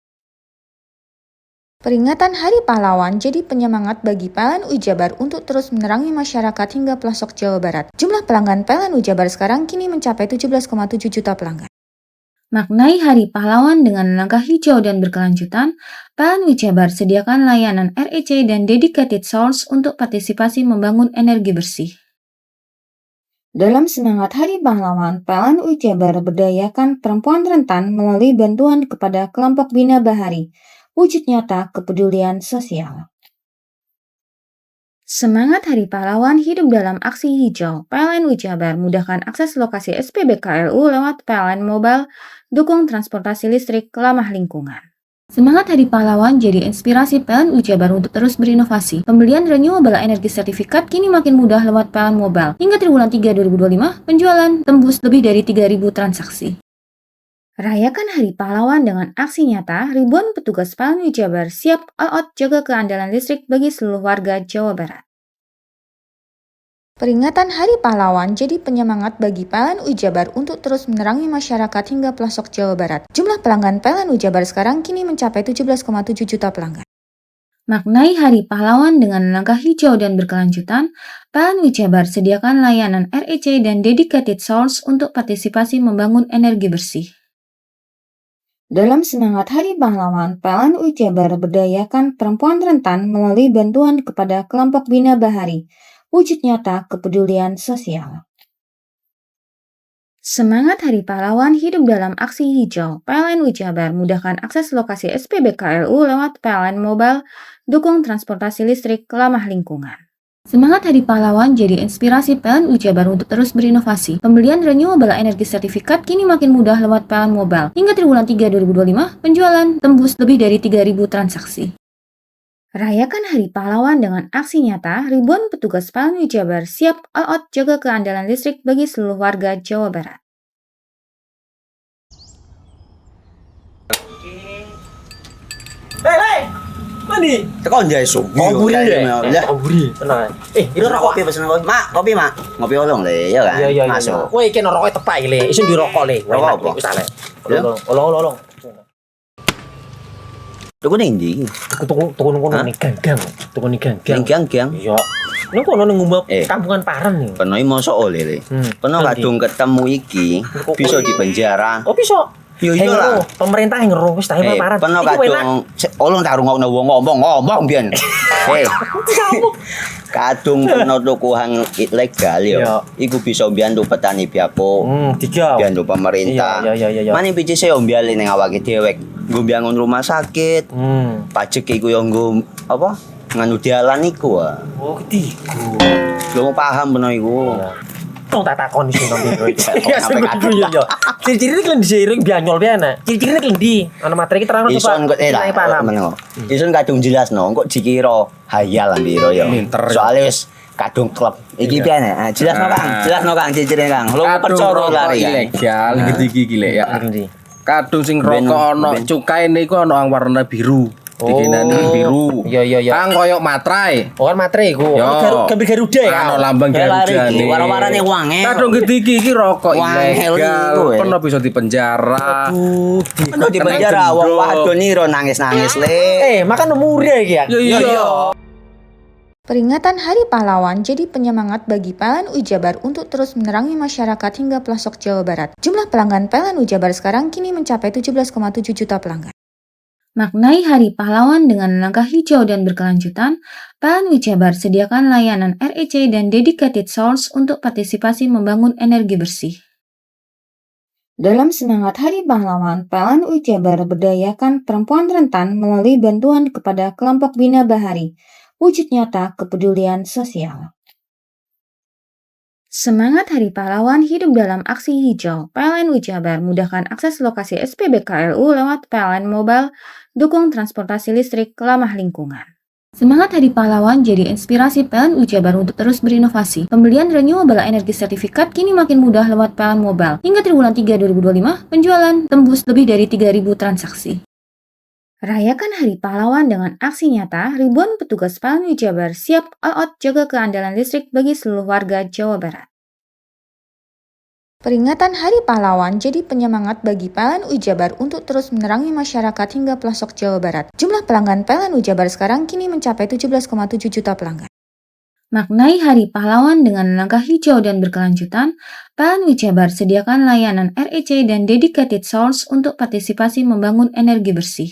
Peringatan Hari Pahlawan jadi penyemangat bagi PLN Ujabar untuk terus menerangi masyarakat hingga pelosok Jawa Barat. Jumlah pelanggan PLN Ujabar sekarang kini mencapai 17,7 juta pelanggan. Maknai Hari Pahlawan dengan langkah hijau dan berkelanjutan, PLN Ujabar sediakan layanan REC dan Dedicated Source untuk partisipasi membangun energi bersih. Dalam semangat Hari Pahlawan, PLN Ujabar berdayakan perempuan rentan melalui bantuan kepada kelompok Bina Bahari, wujud nyata kepedulian sosial. Semangat Hari Pahlawan hidup dalam aksi hijau. PLN Ujabar mudahkan akses lokasi SPBKLU lewat PLN Mobile, dukung transportasi listrik ramah lingkungan. Semangat Hari Pahlawan jadi inspirasi PLN Ujabar untuk terus berinovasi. Pembelian renewable energy certificate kini makin mudah lewat PLN Mobile. Hingga triwulan 3 2025, penjualan tembus lebih dari 3.000 transaksi. Rayakan Hari Pahlawan dengan aksi nyata, ribuan petugas PLN Ujabar siap all out jaga keandalan listrik bagi seluruh warga Jawa Barat. Peringatan Hari Pahlawan jadi penyemangat bagi PLN Ujabar untuk terus menerangi masyarakat hingga pelosok Jawa Barat. Jumlah pelanggan PLN Ujabar sekarang kini mencapai 17,7 juta pelanggan. Maknai Hari Pahlawan dengan langkah hijau dan berkelanjutan, PLN Ujabar sediakan layanan REC dan Dedicated Source untuk partisipasi membangun energi bersih. Dalam semangat Hari Pahlawan, PLN Ujabar berdayakan perempuan rentan melalui bantuan kepada kelompok Bina Bahari, wujud nyata kepedulian sosial. Semangat Hari Pahlawan hidup dalam aksi hijau. PLN Ujabar mudahkan akses lokasi SPBKLU lewat PLN Mobile, dukung transportasi listrik ramah lingkungan. Semangat Hari Pahlawan jadi inspirasi PLN Ujabar untuk terus berinovasi. Pembelian renewable energy certificate kini makin mudah lewat PLN Mobile. Hingga triwulan 3 2025, penjualan tembus lebih dari 3.000 transaksi. Rayakan Hari Pahlawan dengan aksi nyata, ribuan petugas PLN Ujabar siap all out jaga keandalan listrik bagi seluruh warga Jawa Barat. Hei, mandi. Tekan jaya su. Oburi ya. Oburi, tenang. Ini rokok. Kopi pesen kopi. Mak, kopi mak. Ngopi olong le, ya kan? Iya. Masuk. Kowe iki rokoknya tepak le, isin dirokok le. Rokok apa? Wis ale. Olong. Tuku ning ndi? Tuku ngono ning gang. Tuku ning gang. Gang. Iya. Ning kono ning ngumba kampungan Paren nih. Kena mosok oleh le. Kena kadung ketemu iki bisa dipenjara. Oh bisa. Yo iya lah. Pemerintah yang ngeru wis ta Paren. Kena kadung olong tak rungokno wong ngomong biyen. Kadung kena tukuhan ilegal ya. Iku bisa mbiyantu petani biako. Mbiyantu pemerintah. Iya. Mane pici sing mbiale ning awake dhewek. Nggo mbiangun rumah sakit. Pajak iku yo nggo apa? Nganu dalan iku. Oh, ketiku. Lu paham beno iku. Tong tak takon sing nang biro iki. Ya yo. Ciri-ciri iki diseiring bianyol piye Ciri-ciri iki ndi? Ana materi iki terang coba. Ison kok meneng. Ison kadung jelasno, kok dikira hayal biro yo. Soale wis kadung klub. Iki piye nek? Jelasno Kang, ciri-cirine Kang. Lu percaya lari ilegal iki lek ya. Kadung sing rokok ana cukae niku ana warna biru. Dikenani biru. Iya. Kang koyo materai. Oh kan materai iku. Gambar Garuda ya. Ana lambang Garuda. Warna-warnane wange. Kadung gede iki rokok ilegal. Pernah bisa dipenjara. Pernah dipenjara wong wadon iro nangis-nangis le. Makan umure iki ya. Iya. Peringatan Hari Pahlawan jadi penyemangat bagi PLN Ujabar untuk terus menerangi masyarakat hingga pelosok Jawa Barat. Jumlah pelanggan PLN Ujabar sekarang kini mencapai 17,7 juta pelanggan. Maknai Hari Pahlawan dengan langkah hijau dan berkelanjutan, PLN Ujabar sediakan layanan REC dan Dedicated Source untuk partisipasi membangun energi bersih. Dalam semangat Hari Pahlawan, PLN Ujabar berdayakan perempuan rentan melalui bantuan kepada kelompok Bina Bahari, wujud nyata kepedulian sosial. Semangat Hari Pahlawan hidup dalam aksi hijau. PLN Ujabar mudahkan akses lokasi SPBKLU lewat PLN Mobile, dukung transportasi listrik ramah lingkungan. Semangat Hari Pahlawan jadi inspirasi PLN Ujabar untuk terus berinovasi. Pembelian renewable energy sertifikat kini makin mudah lewat PLN Mobile. Hingga triwulan 3 2025, penjualan tembus lebih dari 3.000 transaksi. Rayakan Hari Pahlawan dengan aksi nyata, ribuan petugas PLN Ujabar siap all out jaga keandalan listrik bagi seluruh warga Jawa Barat. Peringatan Hari Pahlawan jadi penyemangat bagi PLN Ujabar untuk terus menerangi masyarakat hingga pelosok Jawa Barat. Jumlah pelanggan PLN Ujabar sekarang kini mencapai 17,7 juta pelanggan. Maknai Hari Pahlawan dengan langkah hijau dan berkelanjutan, PLN Ujabar sediakan layanan REC dan Dedicated Source untuk partisipasi membangun energi bersih.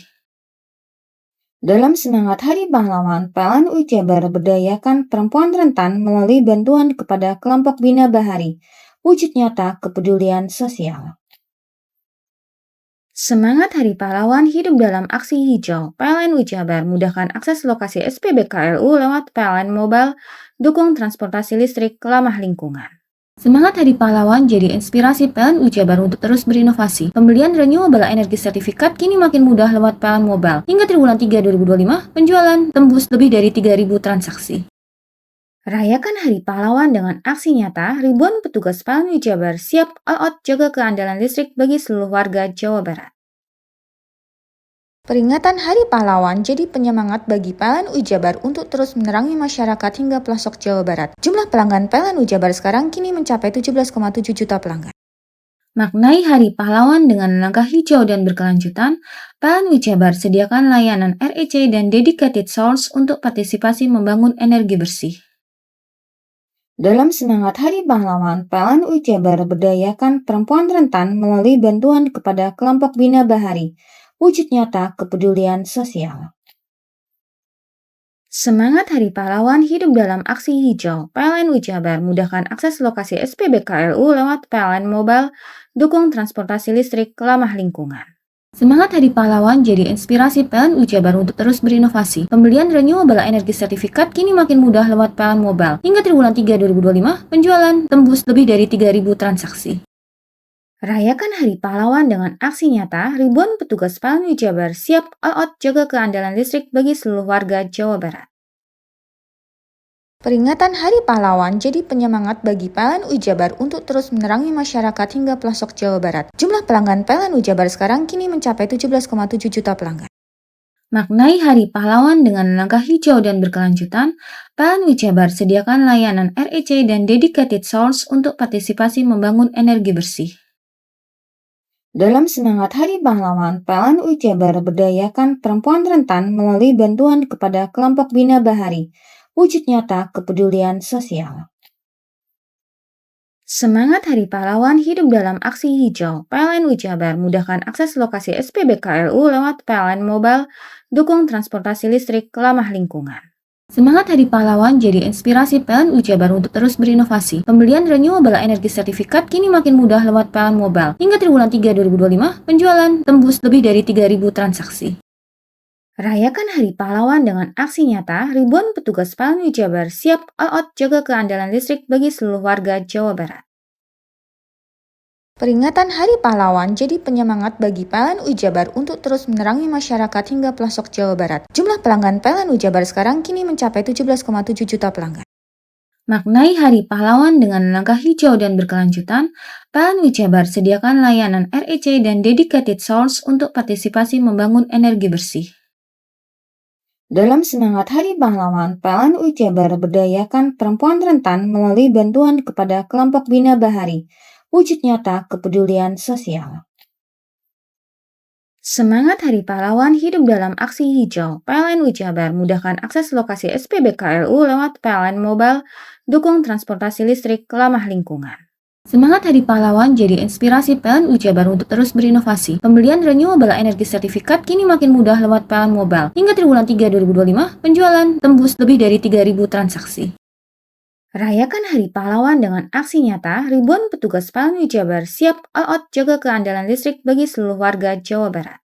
Dalam semangat Hari Pahlawan, PLN Ujabar berdayakan perempuan rentan melalui bantuan kepada kelompok Bina Bahari, wujud nyata kepedulian sosial. Semangat Hari Pahlawan hidup dalam aksi hijau. PLN Ujabar mudahkan akses lokasi SPBKLU lewat PLN Mobile, dukung transportasi listrik ramah lingkungan. Semangat Hari Pahlawan jadi inspirasi PLN Ujabar untuk terus berinovasi. Pembelian renewable energy sertifikat kini makin mudah lewat PLN Mobile. Hingga triwulan 3 2025, penjualan tembus lebih dari 3.000 transaksi. Rayakan Hari Pahlawan dengan aksi nyata, ribuan petugas PLN Ujabar siap all out jaga keandalan listrik bagi seluruh warga Jawa Barat. Peringatan Hari Pahlawan jadi penyemangat bagi PLN Ujabar untuk terus menerangi masyarakat hingga pelosok Jawa Barat. Jumlah pelanggan PLN Ujabar sekarang kini mencapai 17,7 juta pelanggan. Maknai Hari Pahlawan dengan langkah hijau dan berkelanjutan, PLN Ujabar sediakan layanan REC dan Dedicated Source untuk partisipasi membangun energi bersih. Dalam semangat Hari Pahlawan, PLN Ujabar berdayakan perempuan rentan melalui bantuan kepada kelompok Bina Bahari, wujud nyata kepedulian sosial. Semangat Hari Pahlawan hidup dalam aksi hijau. PLN Ujabar mudahkan akses lokasi SPBKLU lewat PLN Mobile, dukung transportasi listrik ramah lingkungan. Semangat Hari Pahlawan jadi inspirasi PLN Ujabar untuk terus berinovasi. Pembelian renewable energy sertifikat kini makin mudah lewat PLN Mobile. Hingga triwulan 3 2025, penjualan tembus lebih dari 3.000 transaksi. Rayakan Hari Pahlawan dengan aksi nyata, ribuan petugas PLN Ujabar siap all out jaga keandalan listrik bagi seluruh warga Jawa Barat. Peringatan Hari Pahlawan jadi penyemangat bagi PLN Ujabar untuk terus menerangi masyarakat hingga pelosok Jawa Barat. Jumlah pelanggan PLN Ujabar sekarang kini mencapai 17,7 juta pelanggan. Maknai Hari Pahlawan dengan langkah hijau dan berkelanjutan, PLN Ujabar sediakan layanan REC dan Dedicated Source untuk partisipasi membangun energi bersih. Dalam semangat Hari Pahlawan, PLN Ujabar berdayakan perempuan rentan melalui bantuan kepada kelompok Bina Bahari, wujud nyata kepedulian sosial. Semangat Hari Pahlawan hidup dalam aksi hijau. PLN Ujabar mudahkan akses lokasi SPBKLU lewat PLN Mobile, dukung transportasi listrik ramah lingkungan. Semangat Hari Pahlawan jadi inspirasi PLN Ujabar untuk terus berinovasi. Pembelian renewable energy sertifikat kini makin mudah lewat PLN Mobile. Hingga triwulan 3 2025, penjualan tembus lebih dari 3.000 transaksi. Rayakan Hari Pahlawan dengan aksi nyata, ribuan petugas PLN Ujabar siap all out jaga keandalan listrik bagi seluruh warga Jawa Barat. Peringatan Hari Pahlawan jadi penyemangat bagi PLN Ujabar untuk terus menerangi masyarakat hingga pelosok Jawa Barat. Jumlah pelanggan PLN Ujabar sekarang kini mencapai 17,7 juta pelanggan. Maknai Hari Pahlawan dengan langkah hijau dan berkelanjutan, PLN Ujabar sediakan layanan REC dan Dedicated Source untuk partisipasi membangun energi bersih. Dalam semangat Hari Pahlawan, PLN Ujabar berdayakan perempuan rentan melalui bantuan kepada kelompok Bina Bahari, wujud nyata kepedulian sosial. Semangat Hari Pahlawan hidup dalam aksi hijau. PLN Jabar mudahkan akses lokasi SPBKLU lewat PLN Mobile, dukung transportasi listrik ramah lingkungan. Semangat Hari Pahlawan jadi inspirasi PLN Jabar untuk terus berinovasi. Pembelian renewable energy sertifikat kini makin mudah lewat PLN Mobile. Hingga triwulan 3 2025, penjualan tembus lebih dari 3.000 transaksi. Rayakan Hari Pahlawan dengan aksi nyata, ribuan petugas PLN Jabar siap all out jaga keandalan listrik bagi seluruh warga Jawa Barat.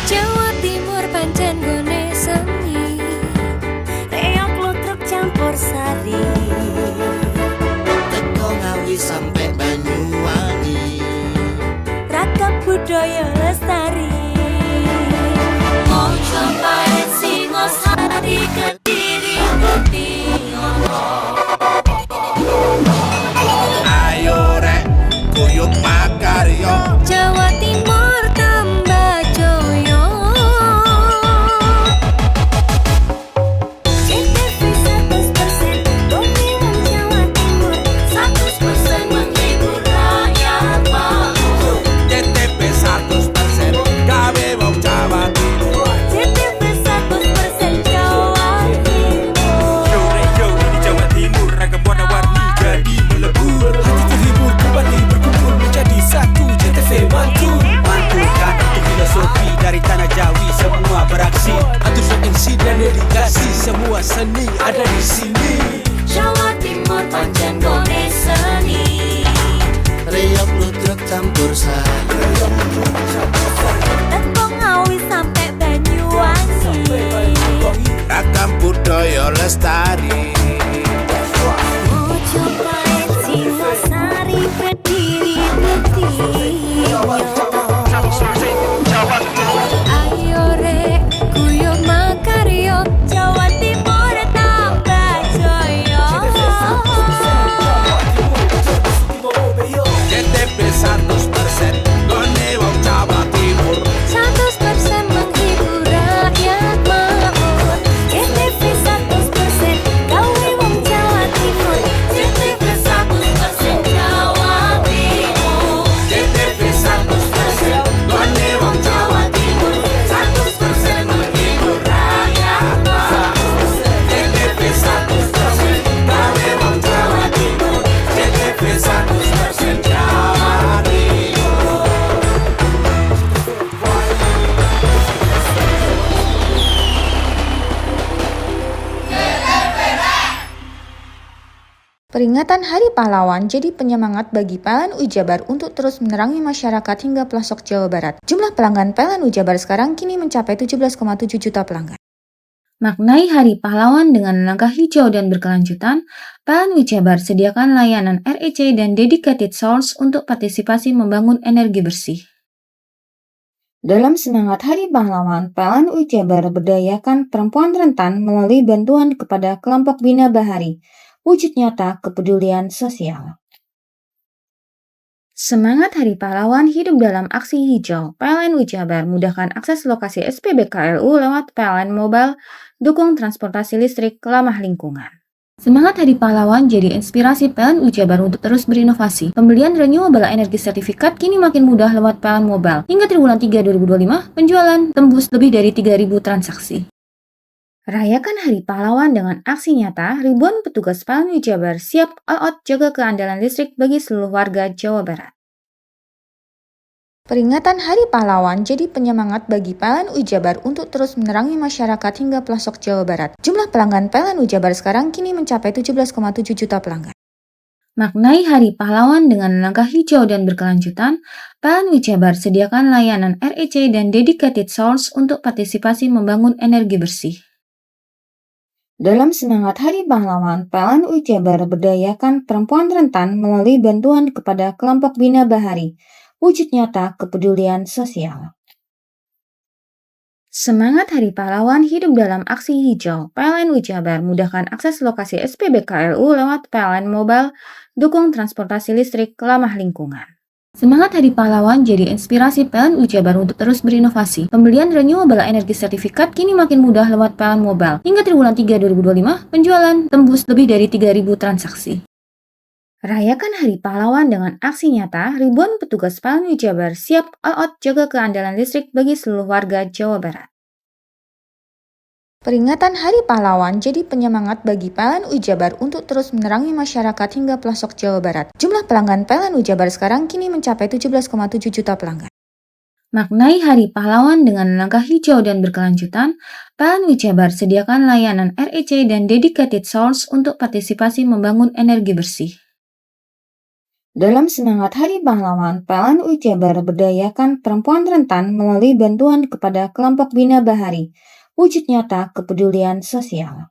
Jawa Timur pancen gone seni, reok lutruk campur sari. Teko Ngawi sampai Banyuwangi, Ragam budaya lestari. Mojopahit Singosari Kediri Kutingono. ayo rek guyub makarya. Jawa Timur tambah joyo. CTV 100% Bumi Wong Jawa Timur, 100% menghibur rakyat makmur. CTP 100% gawe wong Jawa Timur. CTV 100% Jawa Timur. Yo ini Jawa Timur, ragam warna-warni jadi melebur. Hati terhibur kembali berkumpul menjadi satu. JTV Mantul, mantulkan untuk filosofi dari tanah Jawi, semua beraksi. Atusan MC dan dedikasi, semua seni ada di sini. Jawa Timur pancen gone seni, Reok lutruk campur sari. Teko Ngawi sampai Banyuwangi. Ragam budaya lestari. Mojopahit Singosari Kediri Kutingono. Ayo rek guyub makarya, Jawa Timur tambah joyo. CTP 100% gone wong Jawa Timur. 100% menghibur rakyat makmur. CTV 100% gawe wong Jawa Timur. CTV 100% Jawa Timur. CTP 100% gone wong Jawa Timur. 100% menghibur rakyat makmur. CTP 100% gawe wong Jawa Timur. CTV 100% Jawa Timur. Peringatan Hari Pahlawan jadi penyemangat bagi PLN Jabar untuk terus menerangi masyarakat hingga pelosok Jawa Barat. Jumlah pelanggan PLN Jabar sekarang kini mencapai 17,7 juta pelanggan. Maknai Hari Pahlawan dengan langkah hijau dan berkelanjutan, PLN Jabar sediakan layanan REC dan dedicated source untuk partisipasi membangun energi bersih. Dalam semangat Hari Pahlawan, PLN Jabar berdayakan perempuan rentan melalui bantuan kepada kelompok Bina Bahari, wujud nyata kepedulian sosial. Semangat Hari Pahlawan hidup dalam aksi hijau. PLN Jabar mudahkan akses lokasi SPBKLU lewat PLN Mobile, dukung transportasi listrik ramah lingkungan. Semangat Hari Pahlawan jadi inspirasi PLN Jabar untuk terus berinovasi. Pembelian renewable energy sertifikat kini makin mudah lewat PLN Mobile. Hingga triwulan 3 2025, penjualan tembus lebih dari 3.000 transaksi. Rayakan Hari Pahlawan dengan aksi nyata, ribuan petugas PLN Jabar siap all out jaga keandalan listrik bagi seluruh warga Jawa Barat. Peringatan Hari Pahlawan jadi penyemangat bagi PLN Jabar untuk terus menerangi masyarakat hingga pelosok Jawa Barat. Jumlah pelanggan PLN Jabar sekarang kini mencapai 17,7 juta pelanggan. Maknai Hari Pahlawan dengan langkah hijau dan berkelanjutan, PLN Jabar sediakan layanan REC dan dedicated source untuk partisipasi membangun energi bersih. Dalam semangat Hari Pahlawan, PLN Jabar berdayakan perempuan rentan melalui bantuan kepada kelompok Bina Bahari, wujud nyata kepedulian sosial. Semangat Hari Pahlawan hidup dalam aksi hijau. PLN Jabar mudahkan akses lokasi SPBKLU lewat PLN Mobile, dukung transportasi listrik ramah lingkungan. Semangat Hari Pahlawan jadi inspirasi PLN Jabar untuk terus berinovasi. Pembelian renewable energy sertifikat kini makin mudah lewat PLN Mobile. Hingga triwulan 3 2025, penjualan tembus lebih dari 3.000 transaksi. Rayakan Hari Pahlawan dengan aksi nyata, ribuan petugas PLN Jabar siap all out jaga keandalan listrik bagi seluruh warga Jawa Barat. Peringatan Hari Pahlawan jadi penyemangat bagi PLN Jabar untuk terus menerangi masyarakat hingga pelosok Jawa Barat. Jumlah pelanggan PLN Jabar sekarang kini mencapai 17,7 juta pelanggan. Maknai Hari Pahlawan dengan langkah hijau dan berkelanjutan, PLN Jabar sediakan layanan REC dan dedicated source untuk partisipasi membangun energi bersih. Dalam semangat Hari Pahlawan, PLN Jabar berdayakan perempuan rentan melalui bantuan kepada kelompok Bina Bahari, wujud nyata kepedulian sosial.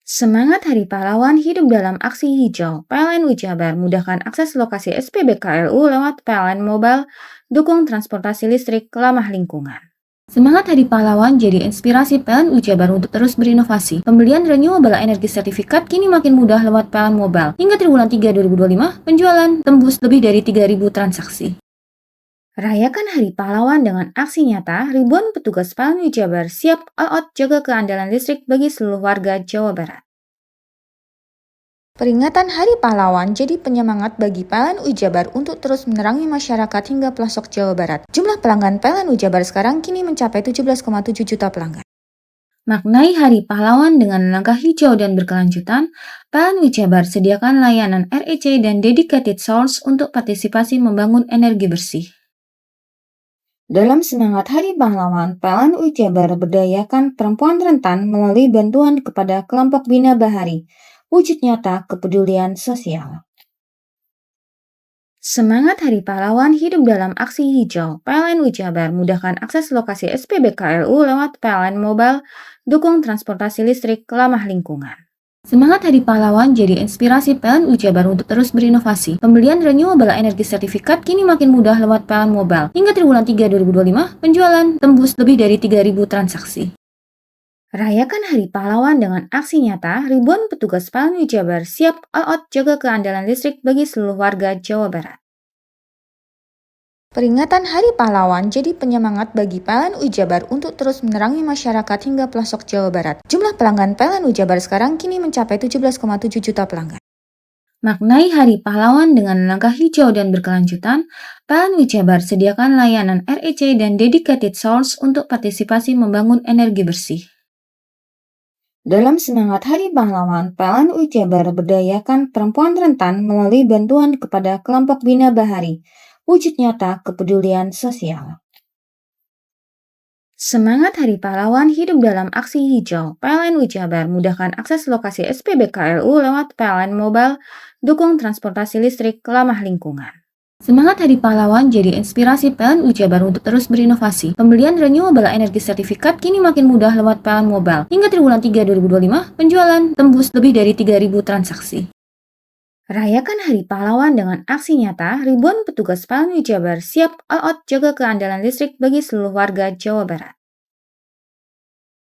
Semangat Hari Pahlawan hidup dalam aksi hijau. PLN Jabar mudahkan akses lokasi SPBKLU lewat PLN Mobile, dukung transportasi listrik ramah lingkungan. Semangat Hari Pahlawan jadi inspirasi PLN Jabar untuk terus berinovasi. Pembelian renewable energy sertifikat kini makin mudah lewat PLN Mobile. Hingga triwulan 3 2025, penjualan tembus lebih dari 3.000 transaksi. Rayakan Hari Pahlawan dengan aksi nyata, ribuan petugas PLN Jabar siap all out jaga keandalan listrik bagi seluruh warga Jawa Barat. Peringatan Hari Pahlawan jadi penyemangat bagi PLN Jabar untuk terus menerangi masyarakat hingga pelosok Jawa Barat. Jumlah pelanggan PLN Jabar sekarang kini mencapai 17,7 juta pelanggan. Maknai Hari Pahlawan dengan langkah hijau dan berkelanjutan, PLN Jabar sediakan layanan REC dan dedicated source untuk partisipasi membangun energi bersih. Dalam semangat Hari Pahlawan, PLN Jabar berdayakan perempuan rentan melalui bantuan kepada kelompok Bina Bahari, wujud nyata kepedulian sosial. Semangat Hari Pahlawan hidup dalam aksi hijau. PLN Jabar mudahkan akses lokasi SPBKLU lewat PLN Mobile, dukung transportasi listrik ramah lingkungan. Semangat Hari Pahlawan jadi inspirasi PLN Jabar untuk terus berinovasi. Pembelian renewable energy sertifikat kini makin mudah lewat PLN Mobile. Hingga triwulan 3 2025, penjualan tembus lebih dari 3.000 transaksi. Rayakan Hari Pahlawan dengan aksi nyata, ribuan petugas PLN Jabar siap all out jaga keandalan listrik bagi seluruh warga Jawa Barat. Peringatan Hari Pahlawan jadi penyemangat bagi PLN Jabar untuk terus menerangi masyarakat hingga pelosok Jawa Barat. Jumlah pelanggan PLN Jabar sekarang kini mencapai 17,7 juta pelanggan. Maknai Hari Pahlawan dengan langkah hijau dan berkelanjutan, PLN Jabar sediakan layanan REC dan dedicated source untuk partisipasi membangun energi bersih. Dalam semangat Hari Pahlawan, PLN Jabar berdayakan perempuan rentan melalui bantuan kepada kelompok Bina Bahari, wujud nyata kepedulian sosial. Semangat Hari Pahlawan hidup dalam aksi hijau. PLN Jabar mudahkan akses lokasi SPBKLU lewat PLN Mobile, dukung transportasi listrik ramah lingkungan. Semangat Hari Pahlawan jadi inspirasi PLN Jabar untuk terus berinovasi. Pembelian renewable energy sertifikat kini makin mudah lewat PLN Mobile. Hingga triwulan 3 2025, penjualan tembus lebih dari 3.000 transaksi. Rayakan Hari Pahlawan dengan aksi nyata, ribuan petugas PLN Jabar siap all out jaga keandalan listrik bagi seluruh warga Jawa Barat.